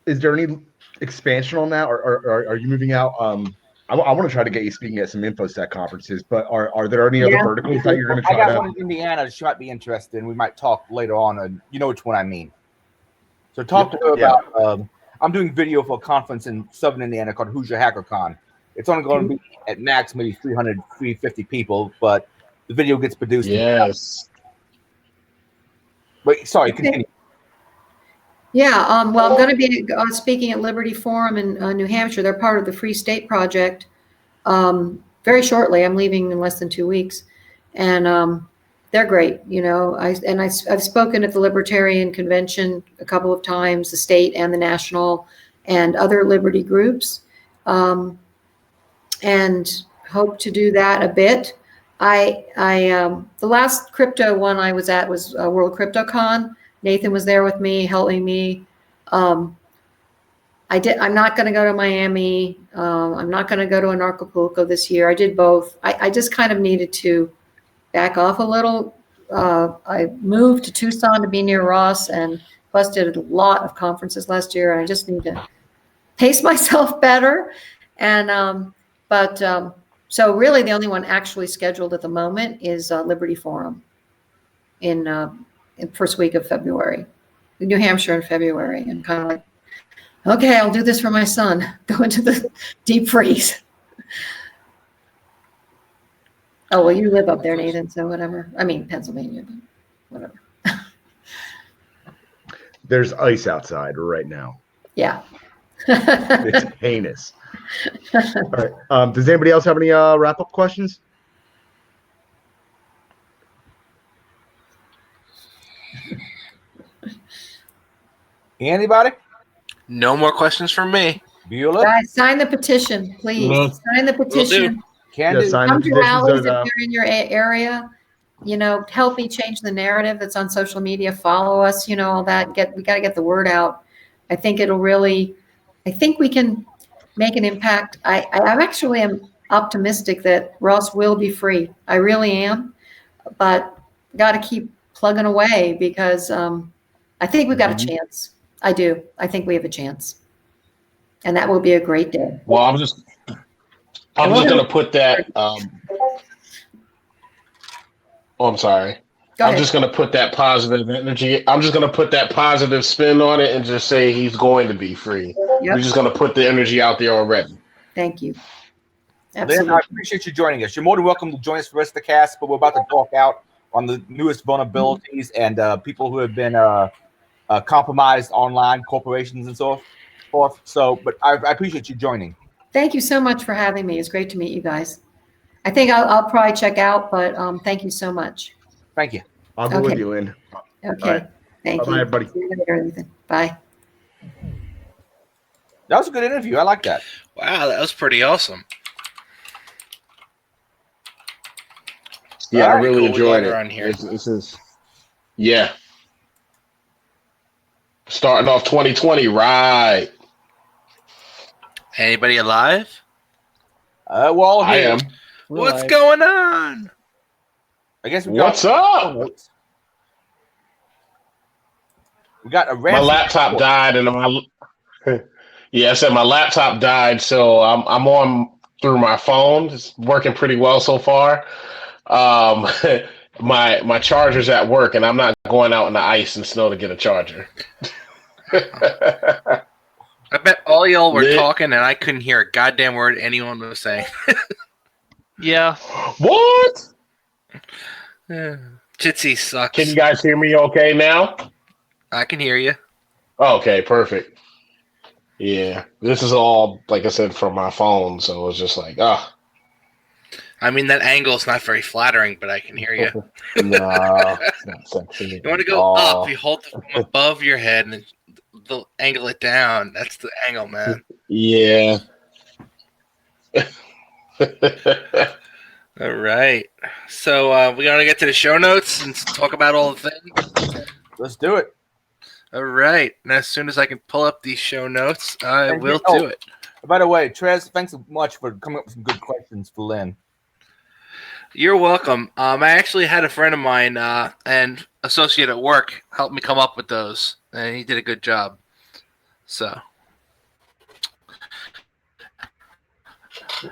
any expansion on that, or are you moving out? I want to try to get you speaking at some InfoSec conferences, but are there any other verticals that you're going to try I got one in Indiana that she might be interested in. We might talk later on, and you know which one I mean. So talk to her about. I'm doing video for a conference in Southern Indiana called Hoosier HackerCon. It's only going to be at max maybe 300, 350 people, but the video gets produced. Yes. Wait, sorry, Okay. continue. Yeah, well, I'm going to be speaking at Liberty Forum in New Hampshire. They're part of the Free State Project. Very shortly, I'm leaving in less than 2 weeks, and they're great. You know, I've spoken at the Libertarian Convention a couple of times, the state and the national, and other liberty groups, and hope to do that a bit. The last crypto one I was at was World CryptoCon. Nathan was there with me, helping me. I'm not going to go to Miami. I'm not going to go to Acapulco this year. I did both. I just kind of needed to back off a little. I moved to Tucson to be near Ross, and plus did a lot of conferences last year. And I just need to pace myself better. And so really the only one actually scheduled at the moment is Liberty Forum in first week of February, New Hampshire in February, and kind of like, okay, I'll do this for my son. Go into the deep freeze. Oh, well, you live up there, Nathan, so whatever. I mean, Pennsylvania, but whatever. There's ice outside right now. Yeah. It's heinous. All right. Does anybody else have any wrap-up questions? Anybody? No more questions from me. Bueller? Guys, sign the petition, please. Mhm. Sign the petition. Can Yeah, do. sign Come the to petitions rallies of, if you're in your area. You know, help me change the narrative that's on social media. Follow us. You know, all that. We got to get the word out. I think it'll really. I think we can make an impact. I actually am optimistic that Ross will be free. I really am, but got to keep plugging away because I think we've got a chance. I do. I think we have a chance, and that will be a great day. Well, I'm just gonna put that. I'm sorry. Go I'm ahead. just gonna put that positive energy. I'm just gonna put that positive spin on it and just say he's going to be free. Yep. We're just gonna put the energy out there already. Thank you. Lynn, Absolutely. I appreciate you joining us. You're more than welcome to join us for the rest of the cast, but we're about to talk out on the newest vulnerabilities and people who have been compromised online, corporations and so forth. So, but I appreciate you joining. Thank you so much for having me. It's great to meet you guys. I think I'll probably check out, but thank you so much. Thank you. I'll go with Okay. you, Lynn. Okay. All right. Thank Bye-bye, you. everybody. See you later, Ethan. Bye. That was a good interview. I like that. Wow, that was pretty awesome. Yeah, I Alright, really cool. enjoyed We it. got her on here. This is, starting off 2020, right? Anybody alive? We're all I here. am. What's going on? I guess we What's got up? We got a My random laptop died, and I said my laptop died, so I'm on through my phone. It's working pretty well so far. My charger's at work, and I'm not going out in the ice and snow to get a charger. I bet all y'all were Lit. talking and I couldn't hear a goddamn word anyone was saying. Yeah. What? Jitsi sucks. Can you guys hear me okay now? I can hear you. Okay, perfect. Yeah, this is all, like I said, from my phone, so it's just like, I mean, that angle's not very flattering, but I can hear you. no, it's not sexy. You want to go up, you hold the phone above your head and then they'll angle it down. That's the angle, man. Yeah. All right. So we're going to get to the show notes and talk about all the things. Let's do it. All right. And as soon as I can pull up these show notes, I And will you- do it. By the way, Trez, thanks so much for coming up with some good questions for Lynn. You're welcome. I actually had a friend of mine and associate at work help me come up with those, and he did a good job. So,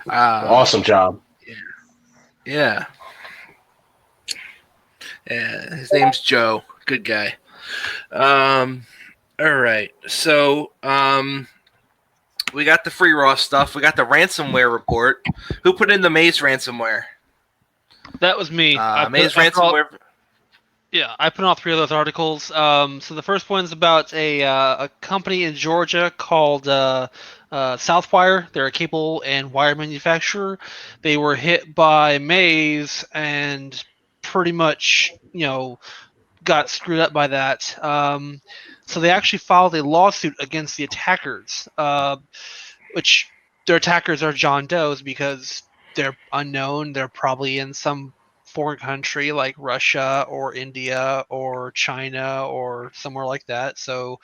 Awesome job. yeah. Yeah, his name's Joe. Good guy. All right. So, we got the free raw stuff. We got the ransomware report. Who put in the Maze ransomware? That was me. Maze ransomware. I put in all three of those articles. So the first one's about a company in Georgia called Southwire. They're a cable and wire manufacturer. They were hit by Maze and pretty much, got screwed up by that. So they actually filed a lawsuit against the attackers, which their attackers are John Doe's because they're unknown. They're probably in some foreign country like Russia or India or China or somewhere like that. So,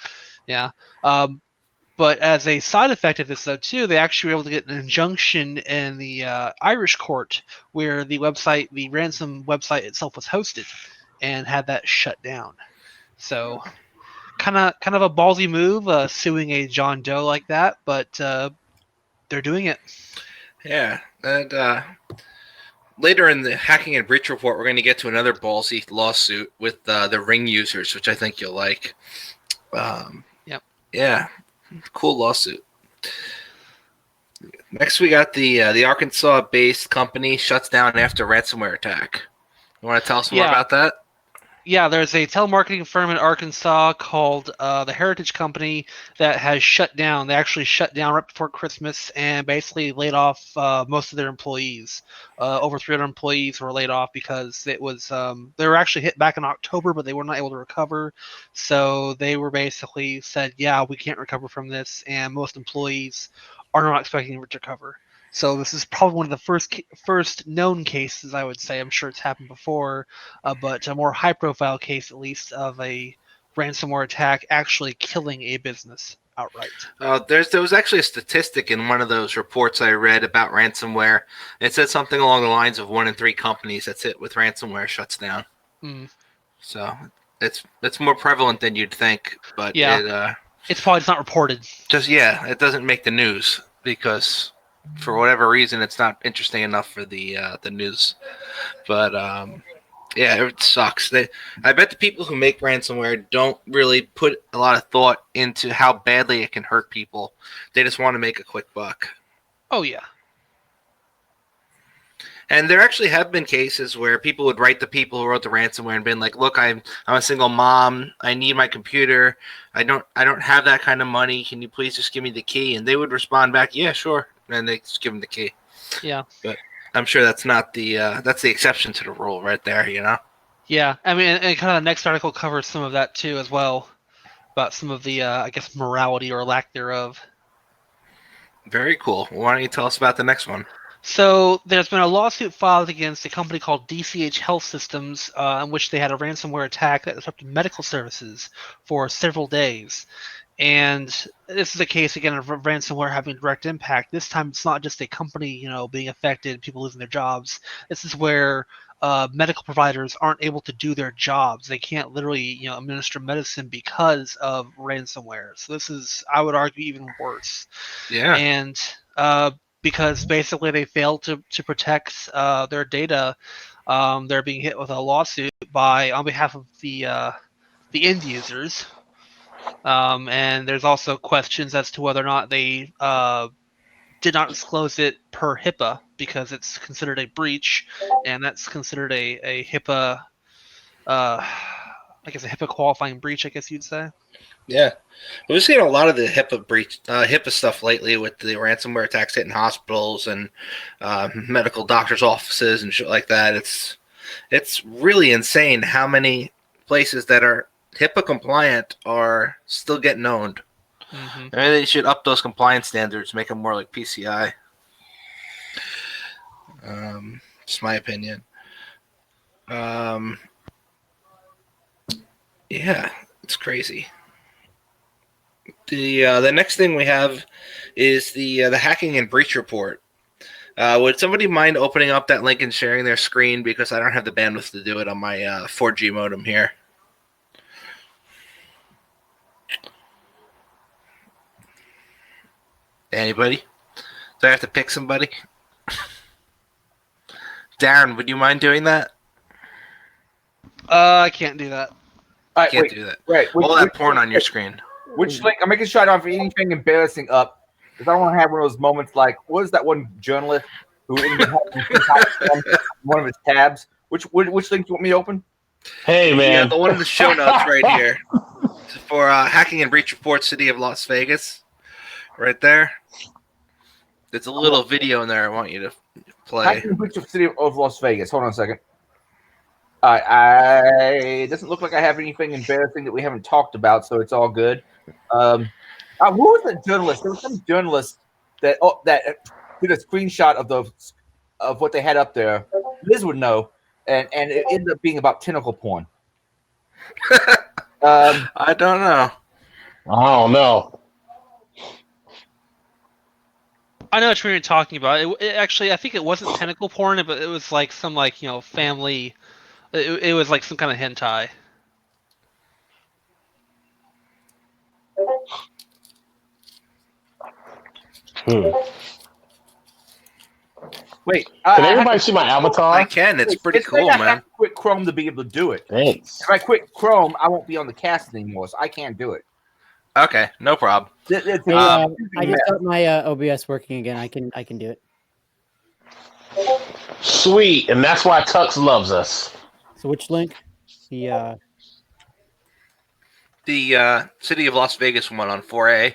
yeah. But as a side effect of this, though, too, they actually were able to get an injunction in the Irish court where the ransom website itself was hosted, and had that shut down. So, kind of a ballsy move, suing a John Doe like that, but they're doing it. Yeah, and later in the hacking and breach report, we're going to get to another ballsy lawsuit with the Ring users, which I think you'll like. Yep. Yeah, cool lawsuit. Next, we got the Arkansas-based company shuts down after ransomware attack. You want to tell us more about that? Yeah, there's a telemarketing firm in Arkansas called the Heritage Company that has shut down. They actually shut down right before Christmas and basically laid off most of their employees. Over 300 employees were laid off because it was they were actually hit back in October, but they were not able to recover. So they were basically said, yeah, we can't recover from this, and most employees are not expecting to recover. So this is probably one of the first known cases, I would say. I'm sure it's happened before, but a more high-profile case, at least, of a ransomware attack actually killing a business outright. There was actually a statistic in one of those reports I read about ransomware. It said something along the lines of 1 in 3 companies that's hit with ransomware shuts down. So it's more prevalent than you'd think, but yeah, it's probably just not reported. It doesn't make the news because for whatever reason it's not interesting enough for the news. But yeah, it sucks. I bet the people who make ransomware don't really put a lot of thought into how badly it can hurt people. They just want to make a quick buck. Oh yeah. And there actually have been cases where people would write the people who wrote the ransomware and been like, "Look, I'm a single mom. I need my computer. I don't have that kind of money. Can you please just give me the key?" And they would respond back, "Yeah, sure." And they just give them the key. Yeah. But I'm sure that's not that's the exception to the rule right there, you know? Yeah. I mean, and kind of the next article covers some of that too as well, about some of the I guess morality or lack thereof. Very cool. Why don't you tell us about the next one? So there's been a lawsuit filed against a company called DCH Health Systems, in which they had a ransomware attack that disrupted medical services for several days. And this is a case, again, of ransomware having direct impact. This time it's not just a company, being affected, people losing their jobs. This is where medical providers aren't able to do their jobs. They can't literally, administer medicine because of ransomware. So this is, I would argue, even worse. Yeah. And because basically they failed to protect their data, they're being hit with a lawsuit on behalf of the end users. And there's also questions as to whether or not they did not disclose it per HIPAA, because it's considered a breach, and that's considered a HIPAA, I guess a HIPAA qualifying breach, I guess you'd say. Yeah, we've seen a lot of the HIPAA stuff lately with the ransomware attacks hitting hospitals and medical doctors' offices and shit like that. It's really insane how many places that are HIPAA compliant are still getting owned. Mm-hmm. I mean, they should up those compliance standards, make them more like PCI. Just my opinion. Yeah, it's crazy. The next thing we have is the hacking and breach report. Would somebody mind opening up that link and sharing their screen, because I don't have the bandwidth to do it on my 4G modem here. Anybody? Do I have to pick somebody? Darren, would you mind doing that? I can't do that. All right, Can't do that. Right. All that porn on your screen. Which link? I'm making sure I don't have anything embarrassing up because I don't want to have one of those moments like what is that one journalist who ended up having one of his tabs? Which link do you want me to open? Hey, man. The one in the show notes right here for hacking and breach report, City of Las Vegas, right there. There's a little video in there I want you to play. Hacking and breach of City of Las Vegas. Hold on a second. It doesn't look like I have anything embarrassing that we haven't talked about, so it's all good. Who was the journalist? There was some journalist that did a screenshot of what they had up there. Liz would know, and it ended up being about tentacle porn. I don't know. I don't know. I know what you're talking about. It actually, I think it wasn't tentacle porn, but it was like some family. It was like some kind of hentai. Wait, Can everybody see my avatar? I can. It's pretty cool, I man. have to quit Chrome to be able to do it. Thanks. If I quit Chrome, I won't be on the cast anymore, so I can't do it. Okay, no problem. I just got my OBS working again. I can do it. Sweet, and that's why Tux loves us. So which link? The City of Las Vegas one on 4A.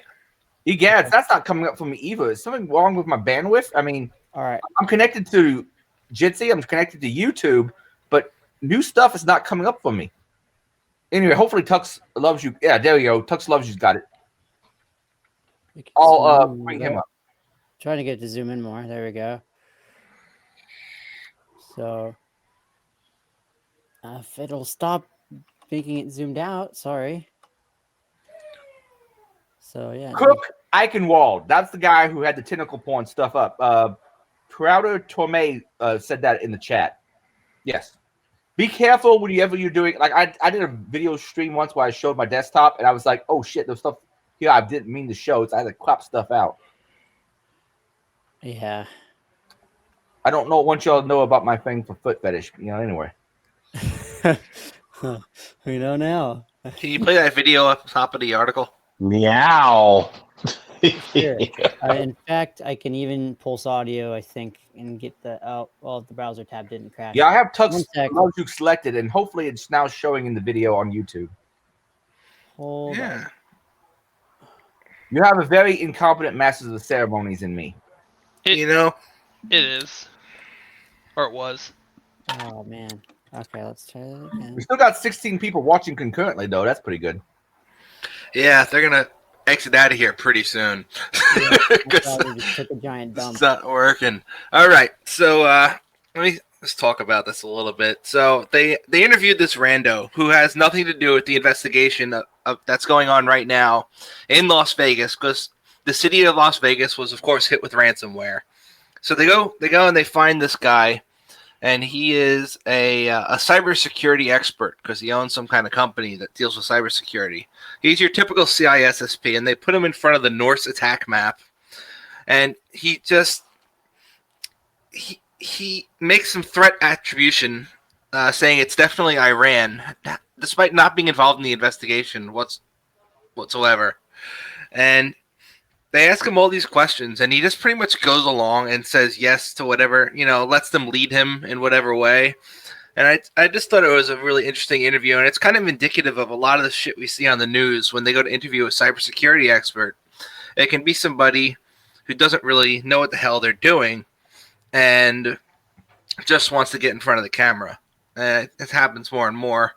Egads, that's not coming up for me either. Is something wrong with my bandwidth? I mean, all right. I'm connected to Jitsi, I'm connected to YouTube, but new stuff is not coming up for me. Anyway, hopefully Tux loves you. Yeah, there you go. Tux loves you's got it. I'll bring him up. Trying to get to zoom in more. There we go. So if it'll stop making it zoomed out, sorry. So yeah. Cook Eichenwald. That's the guy who had the tentacle porn stuff up. Crowder Torme said that in the chat. Yes. Be careful whenever you're doing. Like I did a video stream once where I showed my desktop and I was like, oh shit, there's stuff here I didn't mean to show. So I had to crop stuff out. Yeah. I don't want y'all to know about my thing for foot fetish. Anyway. We know now. Can you play that video up top of the article? Meow. Sure. In fact, I can even pulse audio, I think, and get the the browser tab didn't crash. Yeah, I have Tux Logic selected, and hopefully it's now showing in the video on YouTube. Hold on. You have a very incompetent Masters of the Ceremonies in me. It is. Or it was. Oh, man. Okay, let's try that again. We still got 16 people watching concurrently, though. That's pretty good. Yeah, they're going to exit out of here pretty soon. Just took a giant dump. It's not working. All right, so let's talk about this a little bit. So they interviewed this rando who has nothing to do with the investigation of that's going on right now in Las Vegas, because the city of Las Vegas was, of course, hit with ransomware. So they go and they find this guy, and he is a cybersecurity expert because he owns some kind of company that deals with cybersecurity. He's your typical CISSP, and they put him in front of the Norse attack map, and he makes some threat attribution, saying it's definitely Iran, despite not being involved in the investigation whatsoever. And they ask him all these questions, and he just pretty much goes along and says yes to whatever, lets them lead him in whatever way. And I just thought it was a really interesting interview, and it's kind of indicative of a lot of the shit we see on the news when they go to interview a cybersecurity expert. It can be somebody who doesn't really know what the hell they're doing and just wants to get in front of the camera. It happens more and more.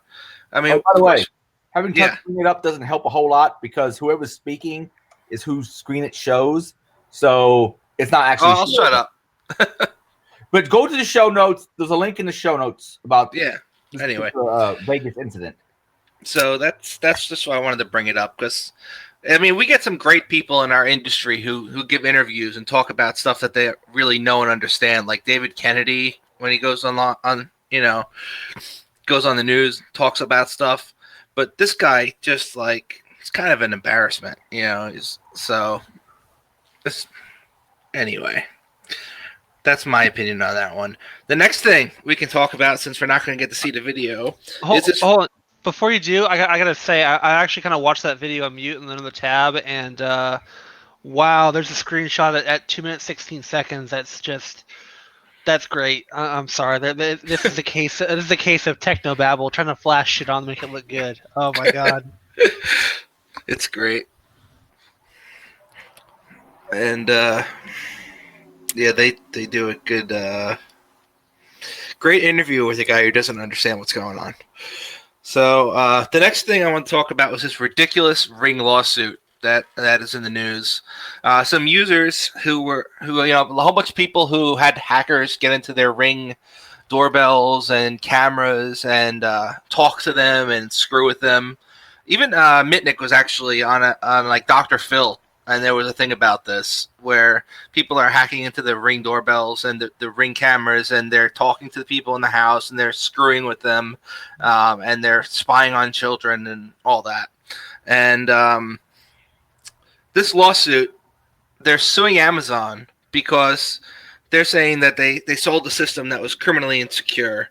I mean, by the way, having Tux screen it up doesn't help a whole lot because whoever's speaking is whose screen it shows. So it's not actually. I'll shut up. But go to the show notes. There's a link in the show notes about anyway, Vegas incident. So that's just why I wanted to bring it up, because I mean, we get some great people in our industry who give interviews and talk about stuff that they really know and understand, like David Kennedy when he goes on goes on the news, talks about stuff. But this guy just it's kind of an embarrassment, anyway. That's my opinion on that one. The next thing we can talk about, since we're not going to get to see the video, Hold on. before you do, I gotta say, I actually kind of watched that video on mute and then on the tab, and wow, there's a screenshot at 2 minutes 16 seconds. That's great. I'm sorry. This is a case. This is a case of technobabble trying to flash shit on to make it look good. Oh my god. It's great. And yeah, they do a good, great interview with a guy who doesn't understand what's going on. So the next thing I want to talk about was this ridiculous Ring lawsuit that is in the news. Some users who a whole bunch of people who had hackers get into their Ring doorbells and cameras and talk to them and screw with them. Even Mitnick was actually on like Dr. Phil, and there was a thing about this where people are hacking into the Ring doorbells and the Ring cameras, and they're talking to the people in the house, and they're screwing with them, and they're spying on children and all that. And this lawsuit, they're suing Amazon because they're saying that they sold a system that was criminally insecure.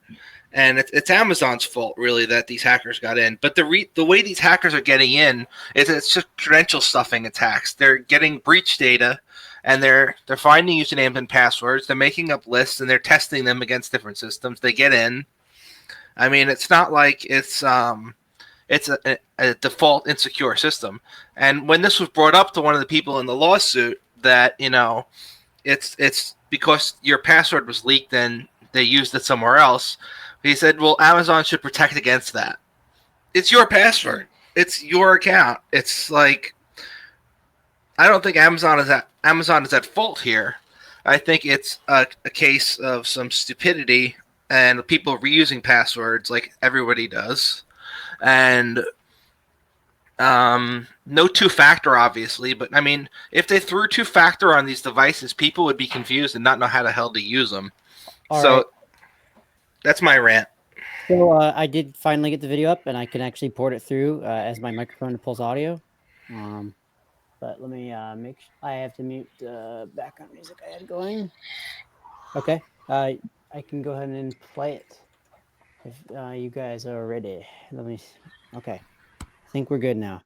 And it's Amazon's fault, really, that these hackers got in. But the way these hackers are getting in is it's just credential stuffing attacks. They're getting breach data, and they're finding usernames and passwords. They're making up lists, and they're testing them against different systems. They get in. I mean, it's not like it's a default insecure system. And when this was brought up to one of the people in the lawsuit, that it's because your password was leaked and they used it somewhere else. He said, well, Amazon should protect against that. It's your password. It's your account. It's like, I don't think Amazon is at fault here. I think it's a case of some stupidity and people reusing passwords like everybody does. And no two-factor, obviously. But, I mean, if they threw two-factor on these devices, people would be confused and not know how the hell to use them. All so... right. That's my rant. So I did finally get the video up, and I can actually port it through as my microphone to Pulse Audio. But let me make sure I have to mute the background music I had going. Okay, I can go ahead and play it if you guys are ready. Okay, I think we're good now.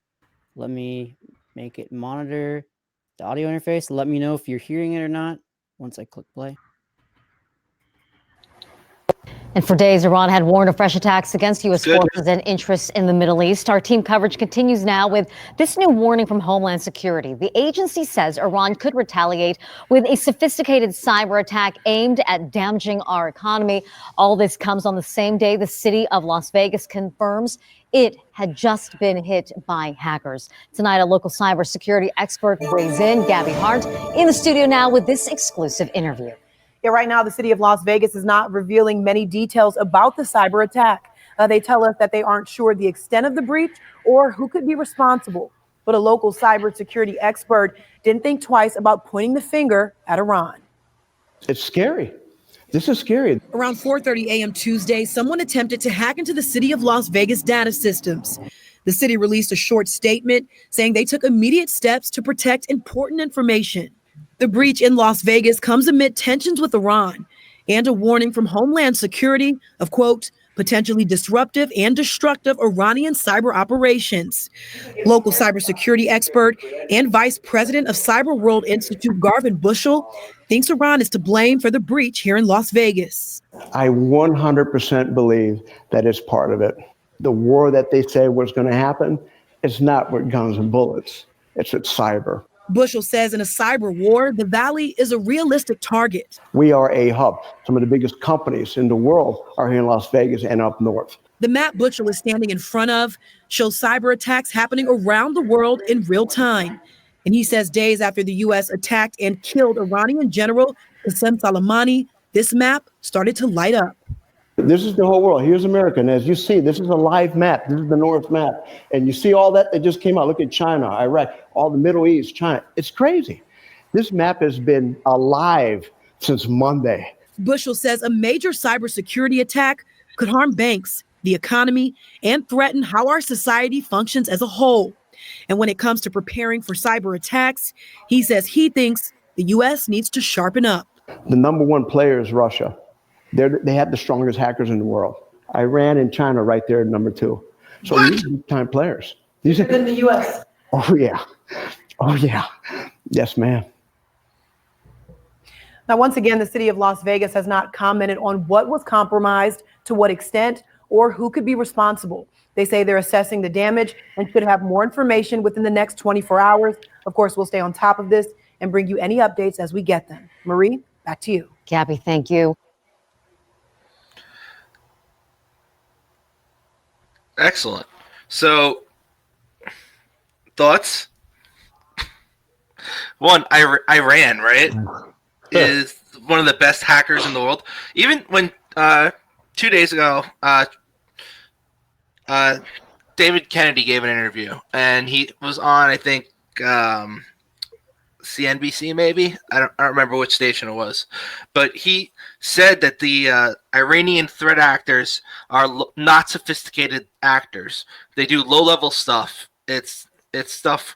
Let me make it monitor the audio interface. Let me know if you're hearing it or not once I click play. And for days, Iran had warned of fresh attacks against U.S. forces and interests in the Middle East. Our team coverage continues now with this new warning from Homeland Security. The agency says Iran could retaliate with a sophisticated cyber attack aimed at damaging our economy. All this comes on the same day the city of Las Vegas confirms it had just been hit by hackers. Tonight, a local cybersecurity expert weighs in. Gabby Hart in the studio now with this exclusive interview. Yeah, right now, the city of Las Vegas is not revealing many details about the cyber attack. They tell us that they aren't sure the extent of the breach or who could be responsible. But a local cybersecurity expert didn't think twice about pointing the finger at Iran. It's scary. This is scary. Around 4:30 a.m. Tuesday, someone attempted to hack into the city of Las Vegas data systems. The city released a short statement saying they took immediate steps to protect important information. The breach in Las Vegas comes amid tensions with Iran and a warning from Homeland Security of, quote, potentially disruptive and destructive Iranian cyber operations. Local cybersecurity expert and vice president of Cyber World Institute, Garvin Bushell, thinks Iran is to blame for the breach here in Las Vegas. I 100% believe that it's part of it. The war that they say was going to happen is not with guns and bullets. It's with cyber. Bushell says in a cyber war, the Valley is a realistic target. We are a hub. Some of the biggest companies in the world are here in Las Vegas and up north. The map Bushell is standing in front of shows cyber attacks happening around the world in real time. And he says days after the U.S. attacked and killed Iranian General Qasem Soleimani, this map started to light up. This is the whole world. Here's America. And as you see, this is a live map. This is the North map. And you see all that just came out. Look at China, Iraq, all the Middle East, China. It's crazy. This map has been alive since Monday. Bushell says a major cybersecurity attack could harm banks, the economy, and threaten how our society functions as a whole. And when it comes to preparing for cyber attacks, he says he thinks the U.S. needs to sharpen up. The number one player is Russia. They have the strongest hackers in the world. Iran and China right there at number two. So these are big-time players. These are in the U.S. Oh yeah, oh yeah, yes, ma'am. Now, once again, the city of Las Vegas has not commented on what was compromised, to what extent, or who could be responsible. They say they're assessing the damage and should have more information within the next 24 hours. Of course, we'll stay on top of this and bring you any updates as we get them. Marie, back to you. Gabby, thank you. Excellent. So, thoughts? One, Iran, right, is one of the best hackers in the world. Even when 2 days ago, David Kennedy gave an interview, and he was on, I think, CNBC maybe. I don't remember which station it was, but he said that the Iranian threat actors are not sophisticated actors. They do low-level stuff. It's stuff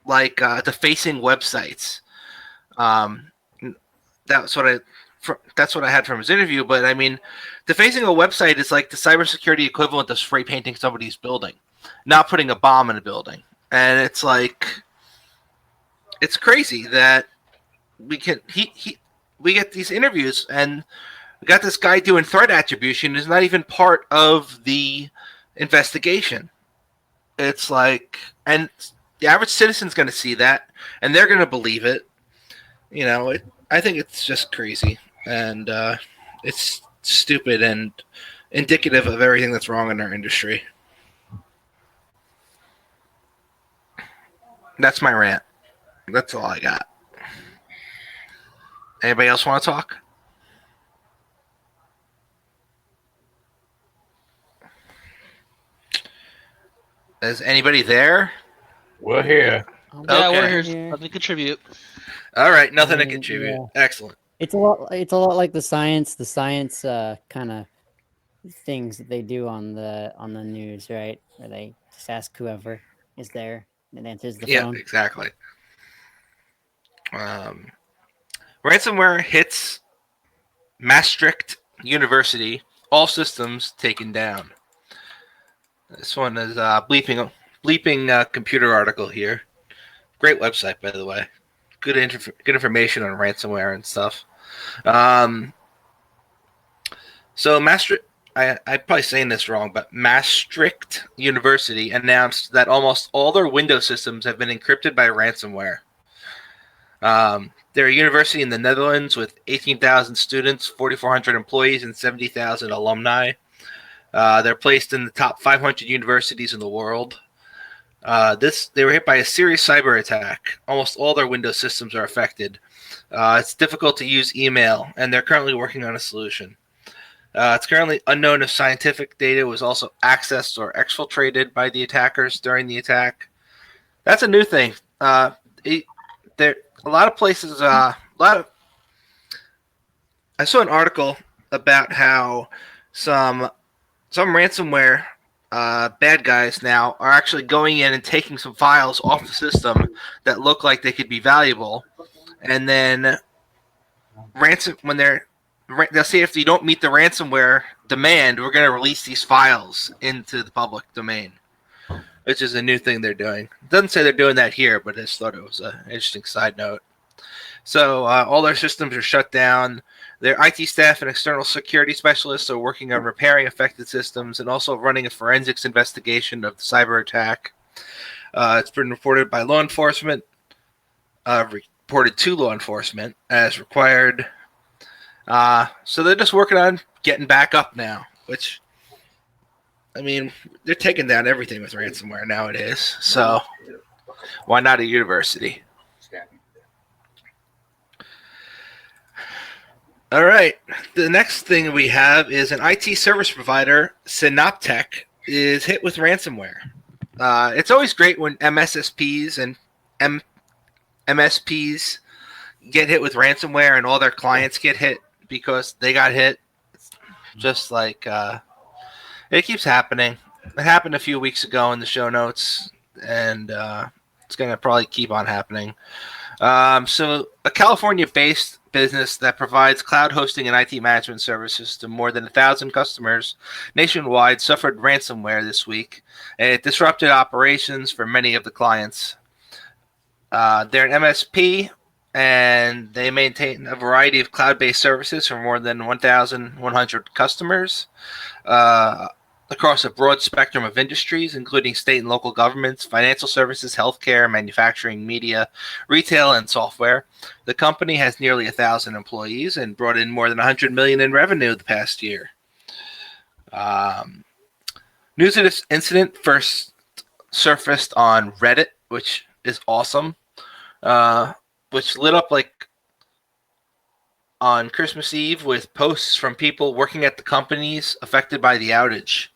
like defacing websites. That's what I had from his interview. But I mean, defacing a website is like the cybersecurity equivalent of spray painting somebody's building, not putting a bomb in a building. And it's like, it's crazy that we get these interviews, and we got this guy doing threat attribution is not even part of the investigation. It's like, and the average citizen's going to see that, and they're going to believe it. You know, I think it's just crazy, and it's stupid and indicative of everything that's wrong in our industry. That's my rant. That's all I got. Anybody else want to talk? Is anybody there? We're here. Yeah, Okay. we're here. Let me contribute. All right, nothing to contribute. Yeah. Excellent. It's a lot like the science kind of things that they do on the news, right? Where they just ask whoever is there and answers the Yeah, phone. exactly. Ransomware hits Maastricht University. All systems taken down. This one is bleeping computer article here. Great website, by the way. Good information on ransomware and stuff. So Maastricht, I'm probably saying this wrong, but Maastricht University announced that almost all their Windows systems have been encrypted by ransomware. They're a university in the Netherlands with 18,000 students, 4,400 employees, and 70,000 alumni. They're placed in the top 500 universities in the world. They were hit by a serious cyber attack. Almost all their Windows systems are affected. It's difficult to use email, and they're currently working on a solution. It's currently unknown if scientific data was also accessed or exfiltrated by the attackers during the attack. That's a new thing. There a lot of places. I saw an article about how some ransomware bad guys now are actually going in and taking some files off the system that look like they could be valuable, and then they'll say if you don't meet the ransomware demand, we're going to release these files into the public domain, which is a new thing they're doing. It doesn't say they're doing that here, but I just thought it was an interesting side note. So all their systems are shut down. Their IT staff and external security specialists are working on repairing affected systems and also running a forensics investigation of the cyber attack. It's been reported by law enforcement, reported to law enforcement as required. So they're just working on getting back up now, which, I mean, they're taking down everything with ransomware nowadays. So why not a university? All right. The next thing we have is an IT service provider, Synoptech, is hit with ransomware. It's always great when MSSPs and MSPs get hit with ransomware and all their clients get hit because they got hit. It's just like it keeps happening. It happened a few weeks ago in the show notes, and it's going to probably keep on happening. So a California-based business that provides cloud hosting and IT management services to more than 1,000 customers nationwide, suffered ransomware this week, and it disrupted operations for many of the clients. They're an MSP, and they maintain a variety of cloud-based services for more than 1,100 customers across a broad spectrum of industries, including state and local governments, financial services, healthcare, manufacturing, media, retail, and software. The company has nearly 1,000 employees and brought in more than $100 million in revenue the past year. News of this incident first surfaced on Reddit, which is awesome, which lit up like on Christmas Eve with posts from people working at the companies affected by the outage.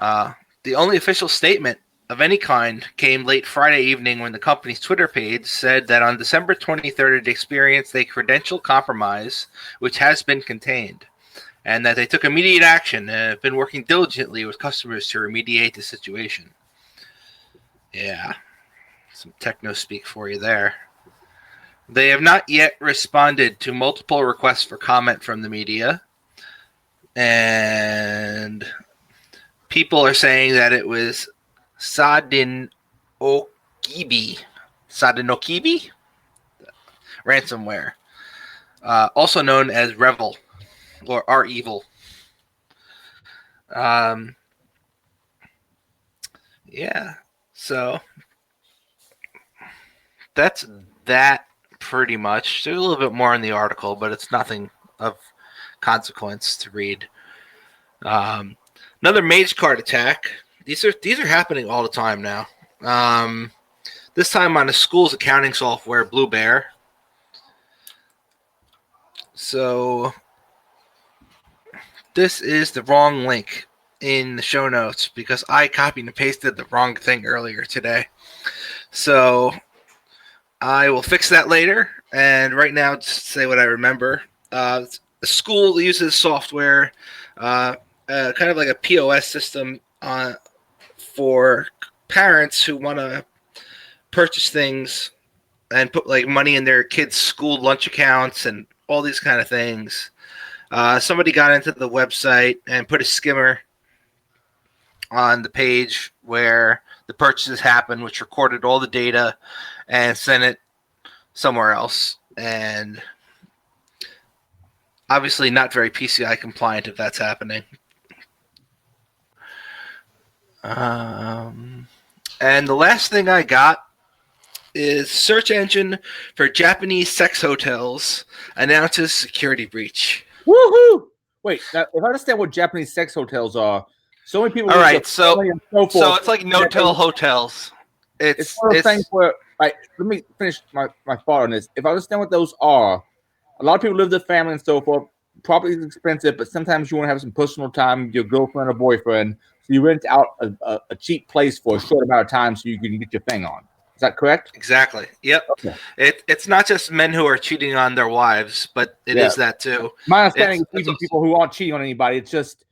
The only official statement of any kind came late Friday evening when the company's Twitter page said that on December 23rd it experienced a credential compromise which has been contained, and that they took immediate action and have been working diligently with customers to remediate the situation. Yeah, some techno speak for you there. They have not yet responded to multiple requests for comment from the media, and people are saying that it was Sadinokibi ransomware, also known as Revel or R-Evil. Yeah, so that's that pretty much. There's a little bit more in the article, but it's nothing of consequence to read. Another mage card attack. These are happening all the time now. This time on a school's accounting software, Blue Bear. So this is the wrong link in the show notes because I copied and pasted the wrong thing earlier today. So I will fix that later. And right now, just say what I remember. The school uses software, kind of like a POS system for parents who want to purchase things and put like money in their kids' school lunch accounts and all these kind of things. Somebody got into the website and put a skimmer on the page where the purchases happened, which recorded all the data and sent it somewhere else. And obviously not very PCI compliant if that's happening. And the last thing I got is search engine for Japanese sex hotels announces security breach. Woohoo! Wait, now, if I understand what Japanese sex hotels are, so many people. All right, so it's like no-till hotels. It's one of those things where, like, let me finish my thought on this. If I understand what those are, a lot of people live with their family and so forth. Property is expensive, but sometimes you want to have some personal time with your girlfriend or boyfriend. So you rent out a cheap place for a short amount of time so you can get your thing on. Is that correct? Exactly. Yep. Okay. It's not just men who are cheating on their wives, but it is that too. My understanding is even people who aren't cheating on anybody, it's just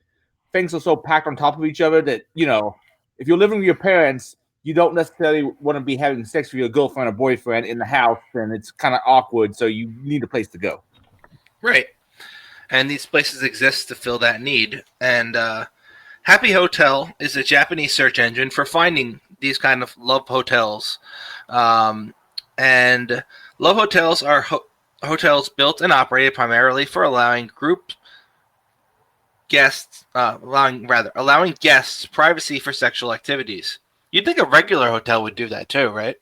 things are so packed on top of each other that, you know, if you're living with your parents, you don't necessarily want to be having sex with your girlfriend or boyfriend in the house, and it's kind of awkward, so you need a place to go. Right. And these places exist to fill that need. And Happy Hotel is a Japanese search engine for finding these kind of love hotels. And love hotels are hotels built and operated primarily for allowing allowing guests privacy for sexual activities. You'd think a regular hotel would do that too, right?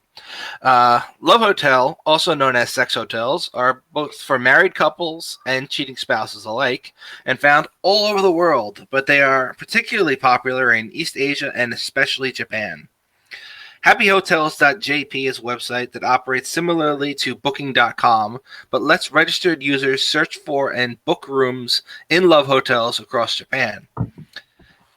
Love Hotel, also known as sex hotels, are both for married couples and cheating spouses alike, and found all over the world, but they are particularly popular in East Asia and especially Japan. HappyHotels.jp is a website that operates similarly to Booking.com, but lets registered users search for and book rooms in love hotels across Japan.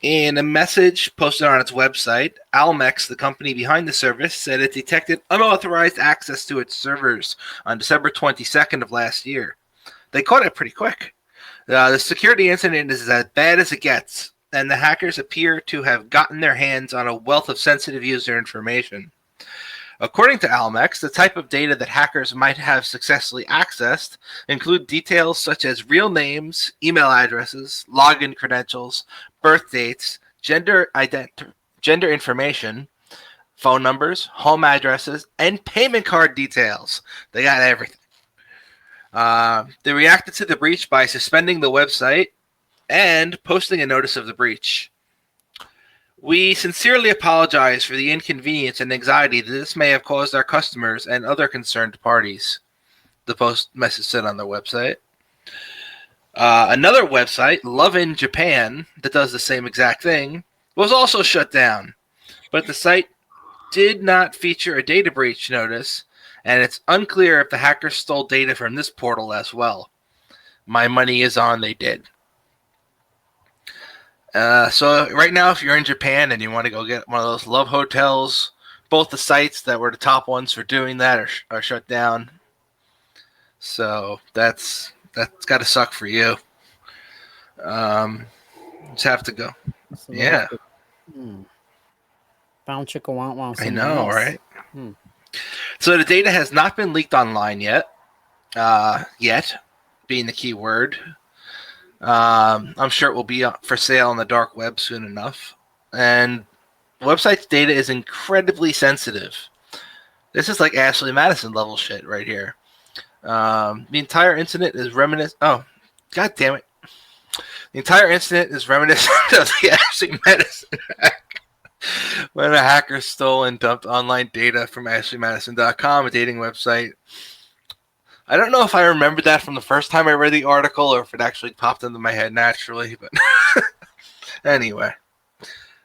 In a message posted on its website, Almex, the company behind the service, said it detected unauthorized access to its servers on December 22nd of last year. They caught it pretty quick. The security incident is as bad as it gets, and the hackers appear to have gotten their hands on a wealth of sensitive user information. According to Almex, the type of data that hackers might have successfully accessed include details such as real names, email addresses, login credentials, birth dates, gender information, phone numbers, home addresses, and payment card details. They got everything. They reacted to the breach by suspending the website and posting a notice of the breach. We sincerely apologize for the inconvenience and anxiety that this may have caused our customers and other concerned parties, the post message said on their website. Another website, Love in Japan, that does the same exact thing, was also shut down. But the site did not feature a data breach notice, and it's unclear if the hackers stole data from this portal as well. My money is on they did. So right now, if you're in Japan and you want to go get one of those love hotels, both the sites that were the top ones for doing that are shut down. So that's got to suck for you. Just have to go. Yeah. Found chicka want want. I know, right? So the data has not been leaked online yet. Yet, being the key word. I'm sure it will be for sale on the dark web soon enough. And the website's data is incredibly sensitive. This is like Ashley Madison level shit right here. The entire incident is reminiscent. Oh, god damn it! The entire incident is reminiscent of the Ashley Madison hack, when a hacker stole and dumped online data from AshleyMadison.com, a dating website. I don't know if I remembered that from the first time I read the article or if it actually popped into my head naturally, but anyway.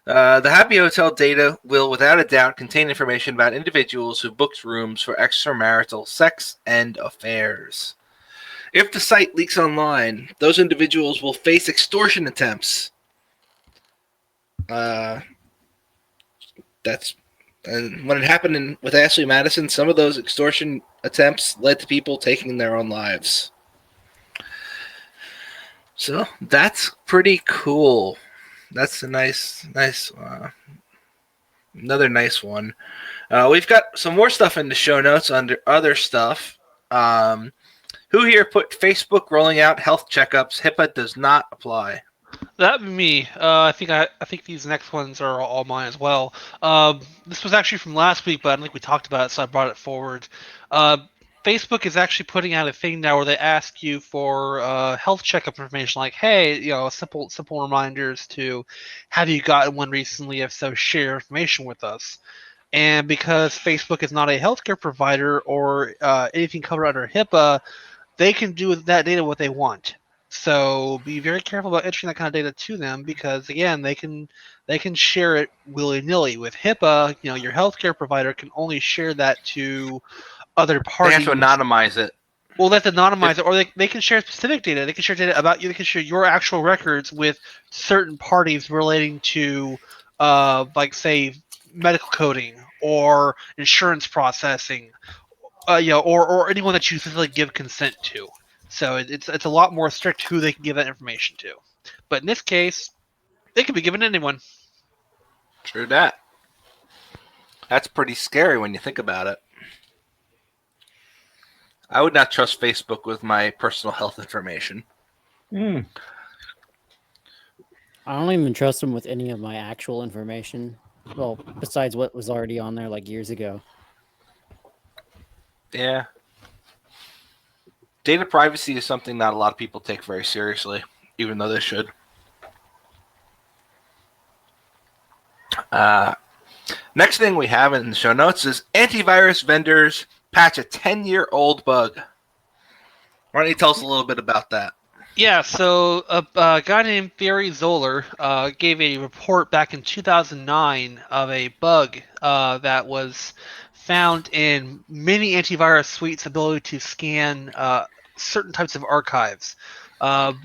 The Happy Hotel data will without a doubt contain information about individuals who booked rooms for extramarital sex and affairs. If the site leaks online, those individuals will face extortion attempts. And when it happened with Ashley Madison, some of those extortion attempts led to people taking their own lives. So that's pretty cool. That's a nice, another nice one. We've got some more stuff in the show notes under other stuff. Who here put Facebook rolling out health checkups? HIPAA does not apply. That'd be me. I think these next ones are all mine as well. This was actually from last week, but I don't think we talked about it, so I brought it forward. Facebook is actually putting out a thing now where they ask you for health checkup information, like, hey, simple reminders to, have you gotten one recently? If so, share your information with us. And because Facebook is not a healthcare provider or anything covered under HIPAA, they can do with that data what they want. So be very careful about entering that kind of data to them, because again, they can share it willy-nilly. With HIPAA, your healthcare provider can only share that to other parties. They have to anonymize it. Well, they have to anonymize it, or they can share specific data. They can share data about you. They can share your actual records with certain parties relating to, like, say, medical coding or insurance processing, or anyone that you physically give consent to. So it's a lot more strict who they can give that information to. But in this case, they could be given to anyone. True that. That's pretty scary when you think about it. I would not trust Facebook with my personal health information. I don't even trust them with any of my actual information. Well, besides what was already on there like years ago. Yeah. Data privacy is something not a lot of people take very seriously, even though they should. Next thing we have in the show notes is antivirus vendors patch a 10-year-old bug. Why don't you tell us a little bit about that? Yeah, so a guy named Barry Zoller gave a report back in 2009 of a bug that was found in many antivirus suites' ability to scan certain types of archives. It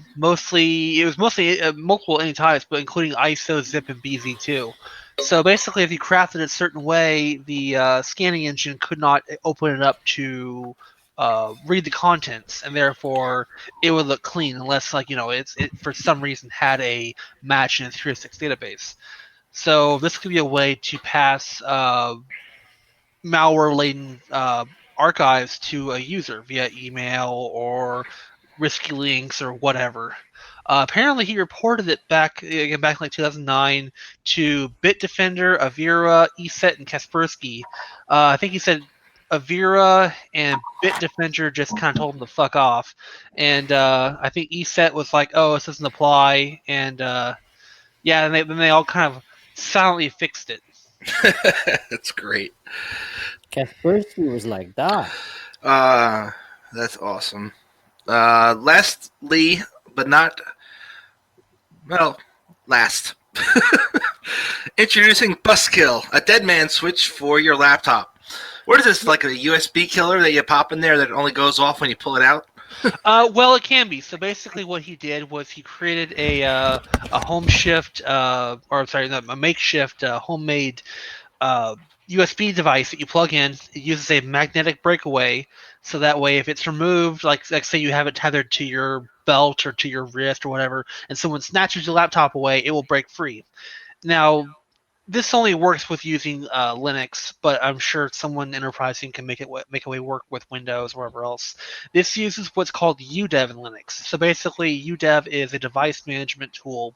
was mostly multiple any types, but including ISO, zip, and BZ2. So basically, if you crafted it a certain way, the scanning engine could not open it up to read the contents, and therefore it would look clean unless, it for some reason had a match in its heuristic database. So this could be a way to pass malware-laden archives to a user via email or risky links or whatever. Apparently, he reported it back in like 2009 to Bitdefender, Avira, ESET, and Kaspersky. I think he said Avira and Bitdefender just kind of told him to fuck off, and I think ESET was like, "Oh, this doesn't apply," and yeah, and then they all kind of silently fixed it. That's great. Kaspersky was like that. That's awesome. Lastly, but not last. Introducing Buskill, a dead man switch for your laptop. What is this, like a USB killer that you pop in there that only goes off when you pull it out? Well, it can be. So basically, what he did was he created a home shift, a makeshift homemade USB device that you plug in. It uses a magnetic breakaway, so that way, if it's removed, like say you have it tethered to your belt or to your wrist or whatever, and someone snatches your laptop away, it will break free. Now, this only works with using Linux, but I'm sure someone enterprising can make a way work with Windows or wherever else. This uses what's called UDEV in Linux. So basically, UDEV is a device management tool,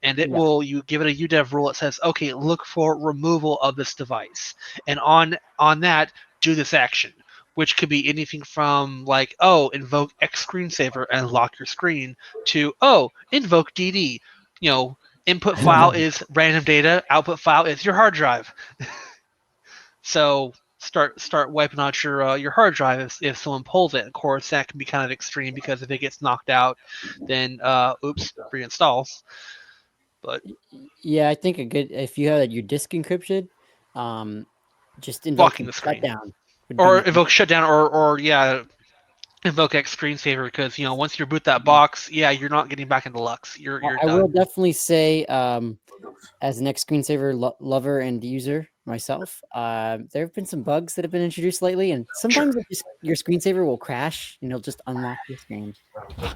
and you give it a UDEV rule that says, okay, look for removal of this device, and on that, do this action, which could be anything from like, invoke X screensaver and lock your screen, to invoke DD. Input file is random data. Output file is your hard drive. So start wiping out your hard drive if someone pulls it. Of course, that can be kind of extreme because if it gets knocked out, then reinstall. But yeah, I think if you have your disk encrypted, just blocking invoking the screen shutdown, or invoke shutdown or invoke X screensaver, because once you boot that box, you're not getting back into Lux. You're I done. will definitely say, as an X screensaver lover and user myself, there have been some bugs that have been introduced lately, and sometimes your screensaver will crash and it'll just unlock your screen.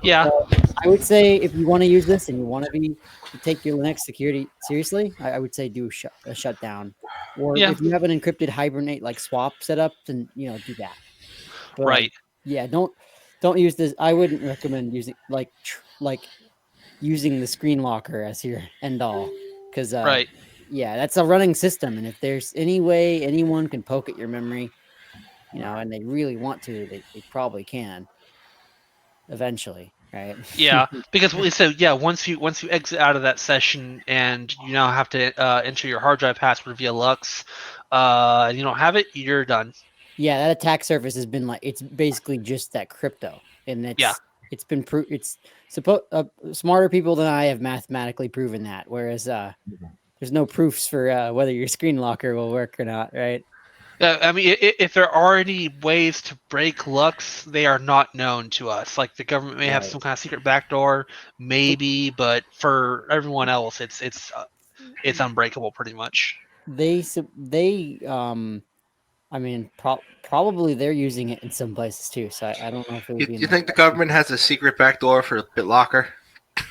Yeah. So I would say if you want to use this and you want to take your Linux security seriously, I would say do a shutdown. Or if you have an encrypted hibernate like swap set up, then do that. But, right. Yeah, don't use this. I wouldn't recommend using using the screen locker as your end all, because right. Yeah, that's a running system, and if there's any way anyone can poke at your memory, and they really want to, they probably can eventually, right? Yeah, because once you exit out of that session and you now have to enter your hard drive password via Lux, and you don't have it, you're done. Yeah, that attack surface has been it's basically just that crypto, and it's been it's smarter people than I have mathematically proven that, whereas there's no proofs for whether your screen locker will work or not, right? I mean, if there are any ways to break Lux, they are not known to us. Like the government may have some kind of secret backdoor, maybe, but for everyone else, it's unbreakable pretty much. I mean, probably they're using it in some places too. So I don't know if it would be. You think the government has a secret backdoor for BitLocker?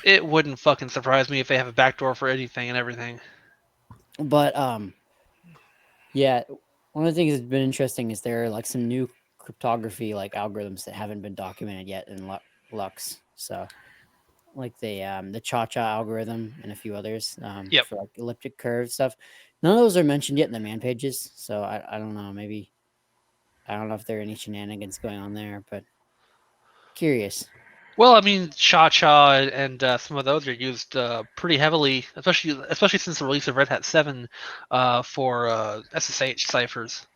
It wouldn't fucking surprise me if they have a backdoor for anything and everything. But yeah, one of the things that's been interesting is there are some new cryptography algorithms that haven't been documented yet in Lux. So the Cha-Cha algorithm and a few others for elliptic curve stuff. None of those are mentioned yet in the man pages. So I don't know. Maybe I don't know if there are any shenanigans going on there, but curious. Well, I mean, Cha-Cha and some of those are used pretty heavily, especially since the release of Red Hat 7 for SSH ciphers.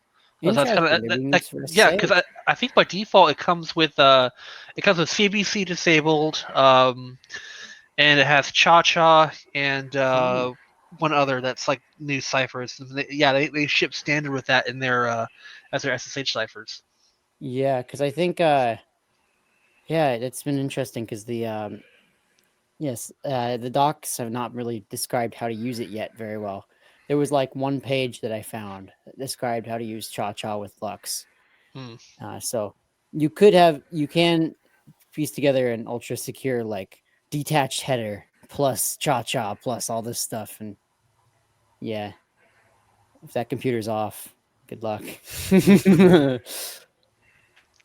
That's because I think by default it comes with CBC disabled, and it has Cha-Cha and one other that's like new ciphers. They ship standard with that in their as their SSH ciphers. Yeah, because I think it's been interesting because the docs have not really described how to use it yet very well. There was one page that I found that described how to use Cha-Cha with Lux. So you can piece together an ultra secure detached header plus Cha-Cha plus all this stuff, and if that computer's off, Good luck. But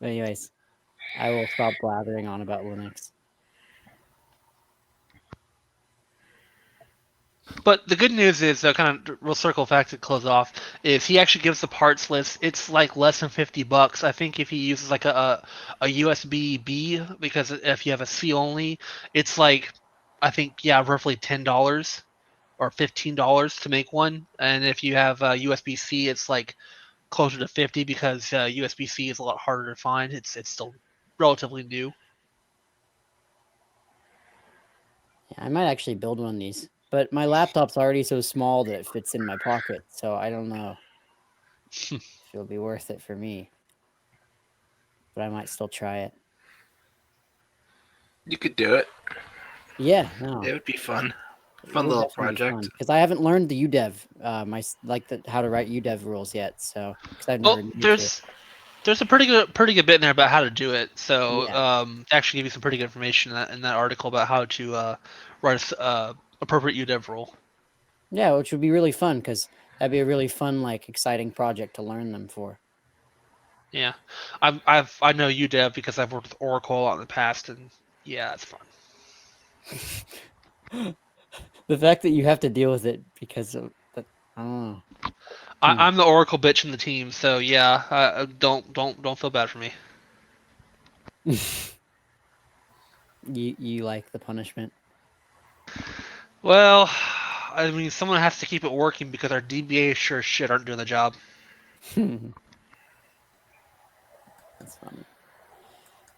anyways, I will stop blathering on about Linux. But the good news is, we'll circle back to close off, is he actually gives the parts list. It's like less than $50. I think if he uses like a USB-B, because if you have a C only, it's like, I think, roughly $10 or $15 to make one. And if you have USB-C, it's like closer to 50 because USB-C is a lot harder to find. It's still relatively new. Yeah, I might actually build one of these, but my laptop's already so small that it fits in my pocket, so I don't know if it'll be worth it for me. But I might still try it. You could do it. Yeah, no. It would be fun. Fun little project. Because I haven't learned the UDEV, how to write UDEV rules yet. So, because I've never. There's a pretty good bit in there about how to do it. So, Yeah. actually give you some pretty good information in that article about how to write a appropriate UDEV rule. Yeah, which would be really fun because that'd be a really fun, exciting project to learn them for. Yeah, I know UDEV because I've worked with Oracle a lot in the past, and yeah, it's fun. The fact that you have to deal with it because of that, I don't know. I'm the Oracle bitch in the team, so yeah, don't feel bad for me. You like the punishment? Well, I mean, someone has to keep it working because our DBA sure as shit aren't doing the job. That's funny.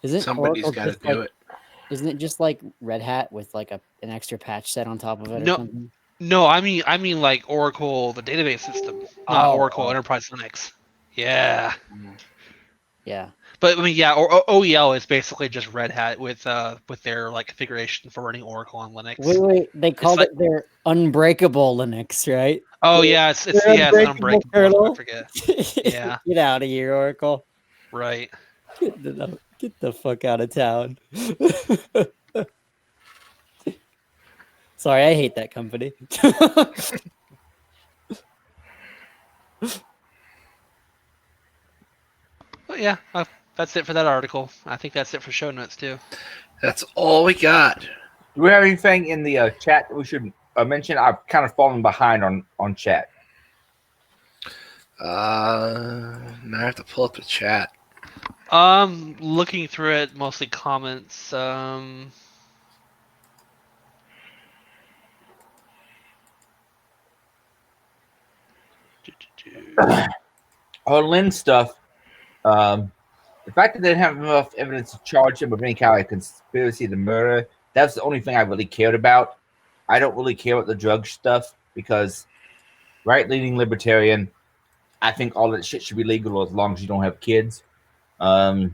Isn't Somebody's got to do it? Isn't it just like Red Hat with an extra patch set on top of it or something? No, I mean like Oracle, the database system, not Oracle Enterprise Linux. Yeah. Yeah. But I mean, yeah, OEL is basically just Red Hat with their configuration for running Oracle on Linux. Wait, they called it their unbreakable Linux, right? Oh yeah, it's unbreakable kernel. I forget. Yeah. Get out of here, Oracle. Right. Get the fuck out of town. Sorry, I hate that company. But yeah, that's it for that article. I think that's it for show notes too. That's all we got. Do we have anything in the chat that we should mention? I've kind of fallen behind on chat. Now I have to pull up the chat. Looking through it, mostly comments. On Lynn stuff, the fact that they didn't have enough evidence to charge him with any kind of conspiracy to murder, that's the only thing I really cared about. I don't really care about the drug stuff because, right-leaning libertarian, I think all that shit should be legal as long as you don't have kids. I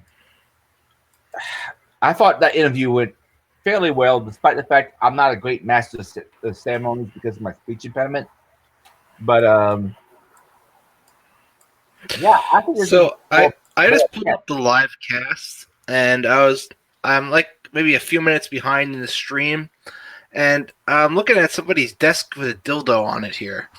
thought that interview went fairly well, despite the fact I'm not a great master of ceremonies because of my speech impediment. But yeah, I think so. I just pulled up the live cast, and I'm like maybe a few minutes behind in the stream, and I'm looking at somebody's desk with a dildo on it here.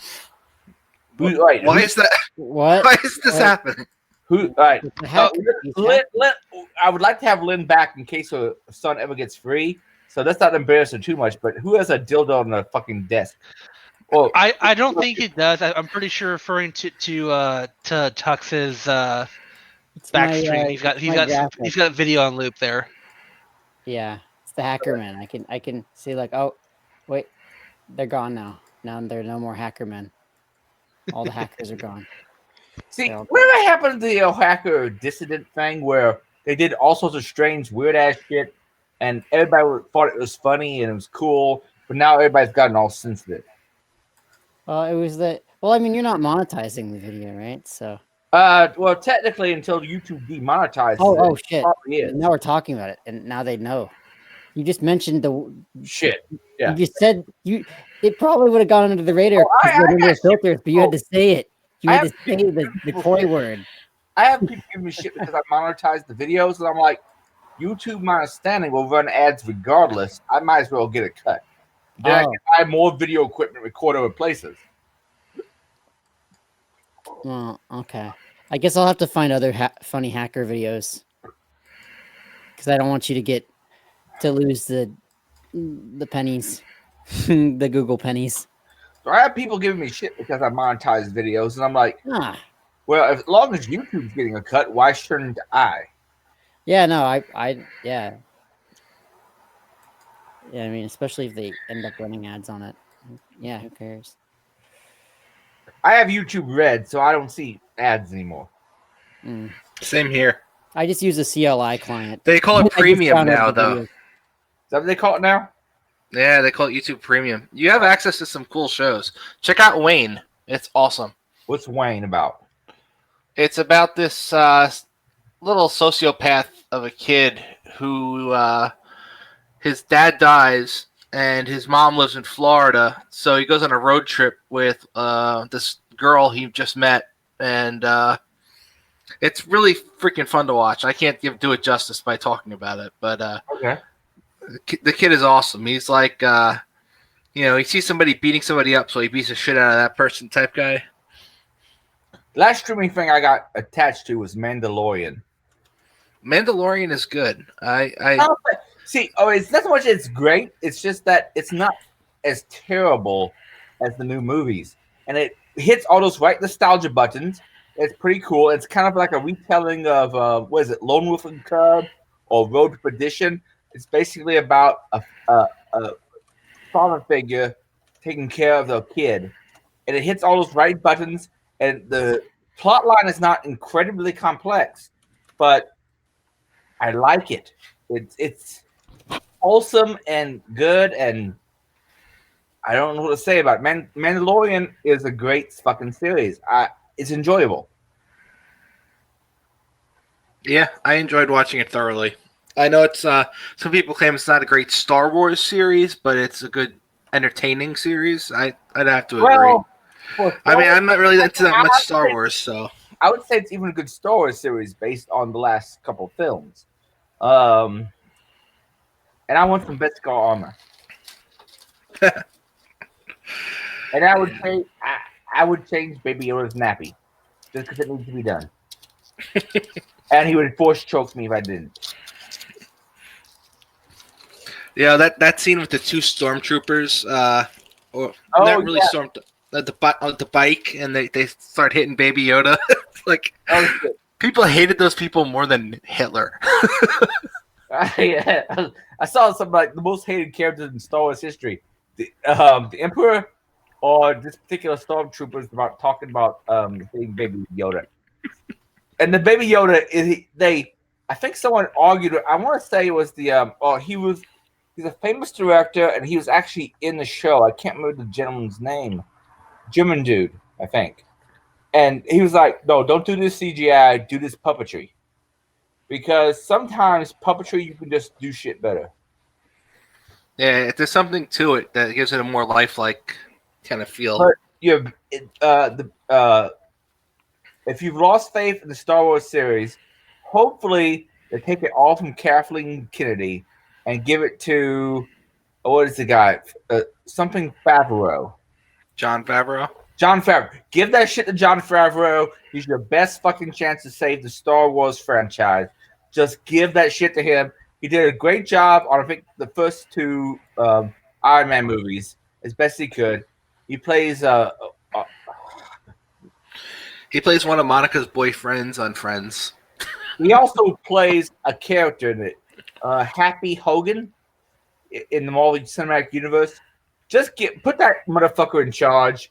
Why is that? What? Why is this happening? All right. I would like to have Lynn back in case her son ever gets free. So let's not embarrass her too much. But who has a dildo on the fucking desk? Well, I don't think it does. I'm pretty sure referring to Tux's back stream. He's got video on loop there. Yeah, it's the hacker man. I can see oh, wait, they're gone now. Now there are no more hacker men. All the hackers are gone. See, whatever happened to the hacker dissident thing where they did all sorts of strange, weird ass shit, and everybody thought it was funny and it was cool, but now everybody's gotten all sensitive. It was that. Well, I mean, you're not monetizing the video, right? So. Well, technically, until YouTube demonetizes. Oh shit! Now we're talking about it, and now they know. You just mentioned the shit. Yeah. You just said It probably would have gone under the radar filters, but you had to say it. You had to say the coy word. I have people giving me shit because I monetized the videos, and I'm like, YouTube, my understanding, will run ads regardless. I might as well get a cut. Then I can buy more video equipment, record other places. Well, okay. I guess I'll have to find other funny hacker videos because I don't want you to lose the pennies, the Google pennies. So I have people giving me shit because I monetize videos, and I'm like, Ah, well, as long as YouTube's getting a cut, why shouldn't I? yeah, no, yeah. Yeah, I mean, especially if they end up running ads on it. Yeah, who cares? I have YouTube Red, so I don't see ads anymore. Mm. Same here. I just use a CLI client. They call it I just premium download now, the though. videos. Is that what they call it now? Yeah, they call it YouTube Premium. You have access to some cool shows. Check out Wayne. It's awesome. What's Wayne about? It's about this little sociopath of a kid who his dad dies and his mom lives in Florida. So he goes on a road trip with this girl he just met. And it's really freaking fun to watch. I can't do it justice by talking about it. But Okay. the kid is awesome. He's like, he sees somebody beating somebody up, so he beats the shit out of that person type guy. Last streaming thing I got attached to was Mandalorian. Mandalorian is good. It's not so much it's great. It's just that it's not as terrible as the new movies. And it hits all those right nostalgia buttons. It's pretty cool. It's kind of like a retelling of, Lone Wolf and Cub or Road to Perdition. It's basically about a father figure taking care of their kid. And it hits all those right buttons. And the plot line is not incredibly complex, but I like it. It's wholesome and good, and I don't know what to say about it. Mandalorian is a great fucking series. It's enjoyable. Yeah, I enjoyed watching it thoroughly. I know it's some people claim it's not a great Star Wars series, but it's a good entertaining series. I'd have to agree. I'm not really into that much Star Wars, so I would say it's even a good Star Wars series based on the last couple of films. And I want some Beskar armor. And I would say I would change Baby Yoda's nappy just because it needs to be done. And he would force choke me if I didn't. Yeah, that scene with the two stormtroopers, the bike, and they start hitting Baby Yoda. People hated those people more than Hitler. Yeah, I saw some like the most hated characters in Star Wars history. The Emperor or this particular stormtroopers talking about hitting Baby Yoda. And the Baby Yoda I think someone argued. I want to say it was he's a famous director, and he was actually in the show. I can't remember the gentleman's name. German dude, I think. And he was like, no, don't do this CGI, do this puppetry. Because sometimes puppetry, you can just do shit better. Yeah, there's something to it that gives it a more lifelike kind of feel. But if you've lost faith in the Star Wars series, hopefully they take it all from Kathleen Kennedy and give it to, what is the guy? Something Favreau. Jon Favreau? Jon Favreau. Give that shit to Jon Favreau. He's your best fucking chance to save the Star Wars franchise. Just give that shit to him. He did a great job on, I think, the first two Iron Man movies as best he could. He plays one of Monica's boyfriends on Friends. He also plays a character in it, Happy Hogan, in the Marvel Cinematic Universe. Just put that motherfucker in charge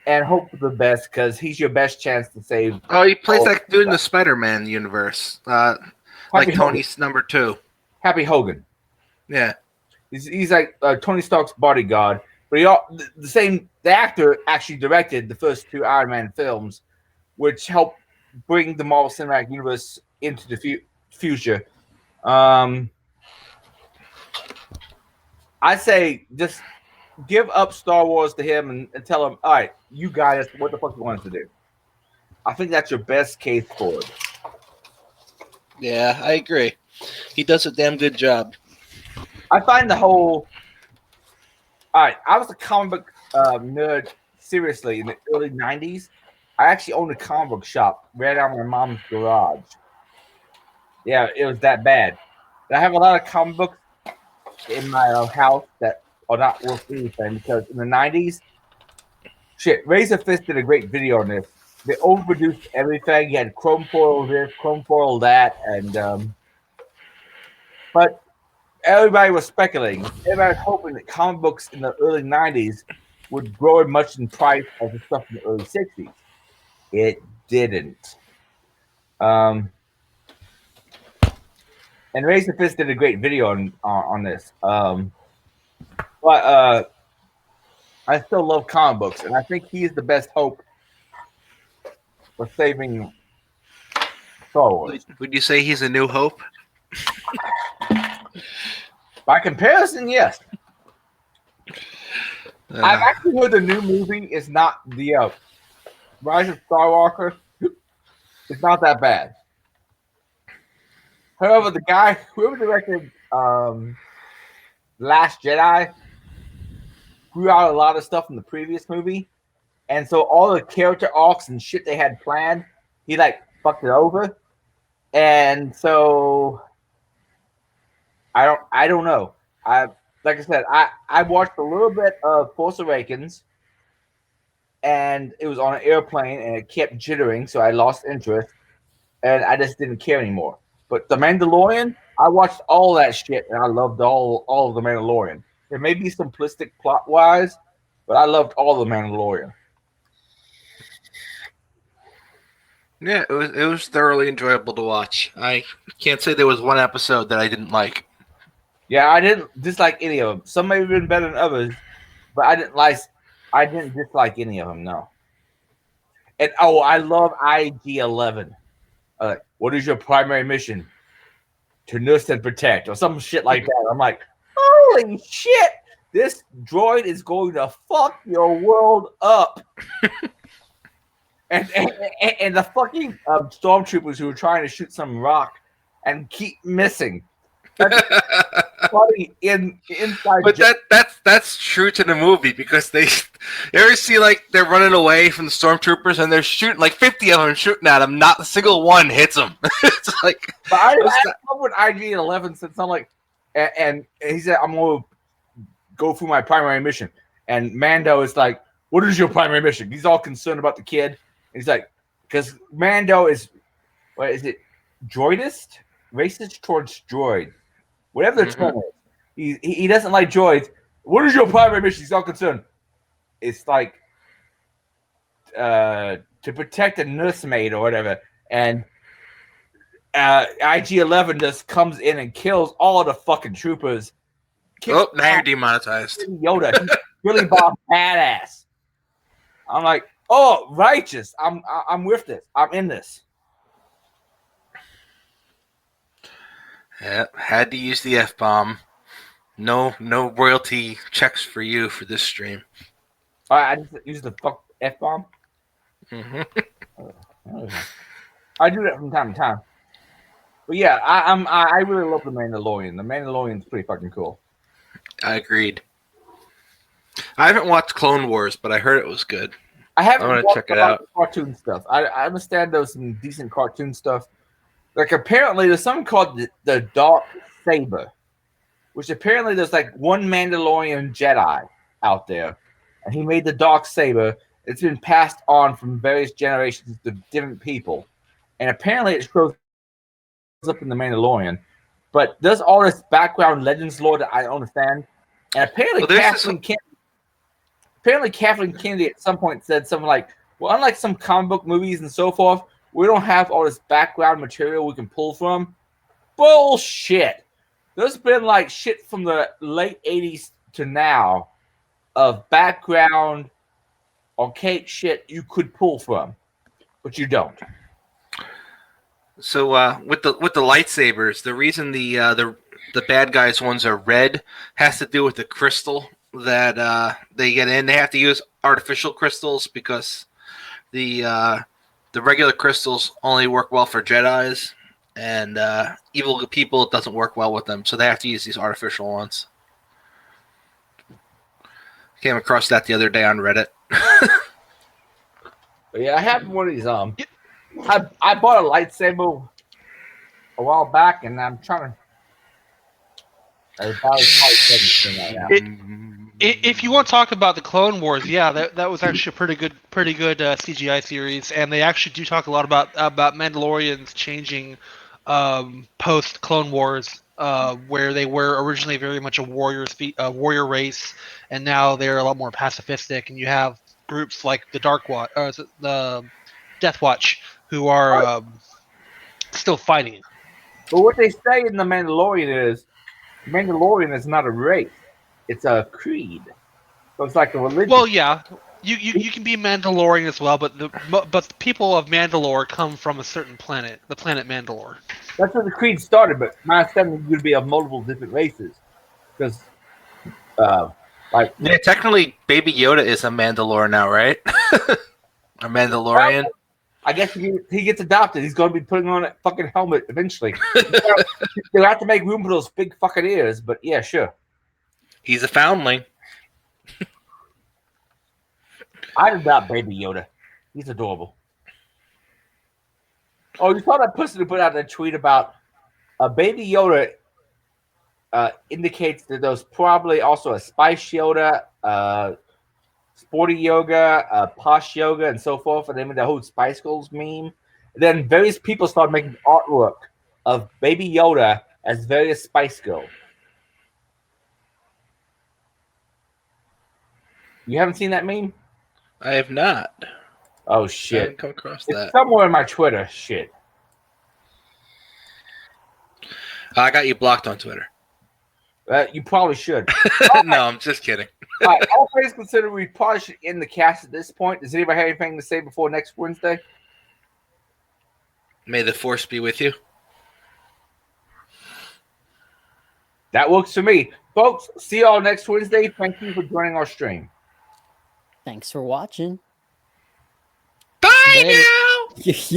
and hope for the best, because he's your best chance to save. Oh, he plays that dude in the Spider-Man universe, like Tony's number 2. Happy Hogan. Yeah, he's like Tony Stark's bodyguard. But the actor actually directed the first 2 Iron Man films, which helped bring the Marvel Cinematic Universe into the future. I say just give up Star Wars to him and tell him, all right, you guide us what the fuck you want us to do. I think that's your best case forward. Yeah, I agree. He does a damn good job. I find the whole... All right, I was a comic book nerd, seriously, in the early 90s. I actually owned a comic book shop right out of my mom's garage. Yeah, it was that bad. And I have a lot of comic books in my house that are not worth anything because in the 90s, shit, Razor Fist did a great video on this. They overproduced everything. You had chrome foil this, chrome foil that, and but everybody was speculating. Everybody was hoping that comic books in the early 90s would grow as much in price as the stuff in the early 60s. It didn't. And Razor Fist did a great video on this. But I still love comic books, and I think he's the best hope for saving Star Wars. Would you say he's a new hope? By comparison, yes. I've actually heard the new movie is not the Rise of Skywalker. It's not that bad. However, the guy whoever directed Last Jedi grew out a lot of stuff from the previous movie, and so all the character arcs and shit they had planned, he like fucked it over, and so I don't know. Like I said, I watched a little bit of Force Awakens, and it was on an airplane, and it kept jittering, so I lost interest, and I just didn't care anymore. But The Mandalorian, I watched all that shit, and I loved all of The Mandalorian. It may be simplistic plot-wise, but I loved all The Mandalorian. Yeah, it was thoroughly enjoyable to watch. I can't say there was one episode that I didn't like. Yeah, I didn't dislike any of them. Some may have been better than others, but I didn't dislike any of them, no. And I love IG-11. What is your primary mission? To nurse and protect, or some shit like that. I'm like, holy shit! This droid is going to fuck your world up. and the fucking stormtroopers who were trying to shoot some rock and keep missing. That's funny inside. But that's true to the movie because you ever see like they're running away from the stormtroopers and they're shooting like 50 of them shooting at them, not a single one hits them. It's like. But I love what IG-11 said something like, and he said, "I'm going to go through my primary mission." And Mando is like, "What is your primary mission?" He's all concerned about the kid. And he's like, because Mando is, what is it, droidist, racist towards droid. Whatever the term is, he doesn't like droids. What is your primary mission? He's all concerned. It's like to protect a nursemaid or whatever. And IG-11 just comes in and kills all the fucking troopers. Oh, now you're demonetized. Yoda, he's really badass. I'm like, oh, righteous. I'm with this. I'm in this. Yeah, had to use the F-bomb. No royalty checks for you for this stream. I just use the fuck F-bomb? Mm-hmm. I do that from time to time. But yeah, I really love The Mandalorian. The Mandalorian's pretty fucking cool. I agreed. I haven't watched Clone Wars, but I heard it was good. I haven't I'm gonna watched check it a lot out. of cartoon stuff. I understand there's some decent cartoon stuff. Like apparently there's something called the Dark Saber, which apparently there's like one Mandalorian Jedi out there, and he made the Dark Saber. It's been passed on from various generations to different people, and apparently it shows up in the Mandalorian. But there's all this background legends lore that I don't understand, and apparently Kathleen Kennedy at some point said something like, "Well, unlike some comic book movies and so forth, we don't have all this background material we can pull from." Bullshit. There's been like shit from the late 80s to now of background archaic shit you could pull from, but you don't. So with the lightsabers, the reason the bad guys ones are red has to do with the crystal that they get in. They have to use artificial crystals because the regular crystals only work well for Jedis, and evil people, it doesn't work well with them, so they have to use these artificial ones. Came across that the other day on Reddit. But yeah, I have one of these. I bought a lightsaber a while back, and I'm trying to. Right now. If you want to talk about the Clone Wars, yeah, that was actually a pretty good CGI series, and they actually do talk a lot about Mandalorians changing post Clone Wars, where they were originally very much a warrior race, and now they're a lot more pacifistic, and you have groups like the the Death Watch, who are still fighting. But what they say in the Mandalorian is not a race; it's a creed. So it's like a religion. Well, yeah, you can be Mandalorian as well, but the people of Mandalore come from a certain planet, the planet Mandalore. That's where the creed started, but my understanding would be of multiple different races, because yeah, technically, Baby Yoda is a Mandalore now, right? A Mandalorian. Well, I guess he gets adopted. He's going to be putting on a fucking helmet eventually. They'll have to make room for those big fucking ears, but yeah, sure. He's a foundling. I'd adopt Baby Yoda. He's adorable. Oh, you saw that person who put out that tweet about Baby Yoda indicates that there's probably also a Spice Yoda, Sporty Yoga, Posh Yoga, and so forth, and then the whole Spice Girls meme. Then various people started making artwork of Baby Yoda as various Spice Girls. You haven't seen that meme? I have not. Oh I shit! haven't come across that. It's somewhere in my Twitter. Shit. I got you blocked on Twitter. You probably should. No, I'm just kidding. All right, all things considered, we probably should end the cast at this point. Does anybody have anything to say before next Wednesday? May the force be with you. That works for me. Folks, see y'all next Wednesday. Thank you for joining our stream. Thanks for watching. Bye Later. now!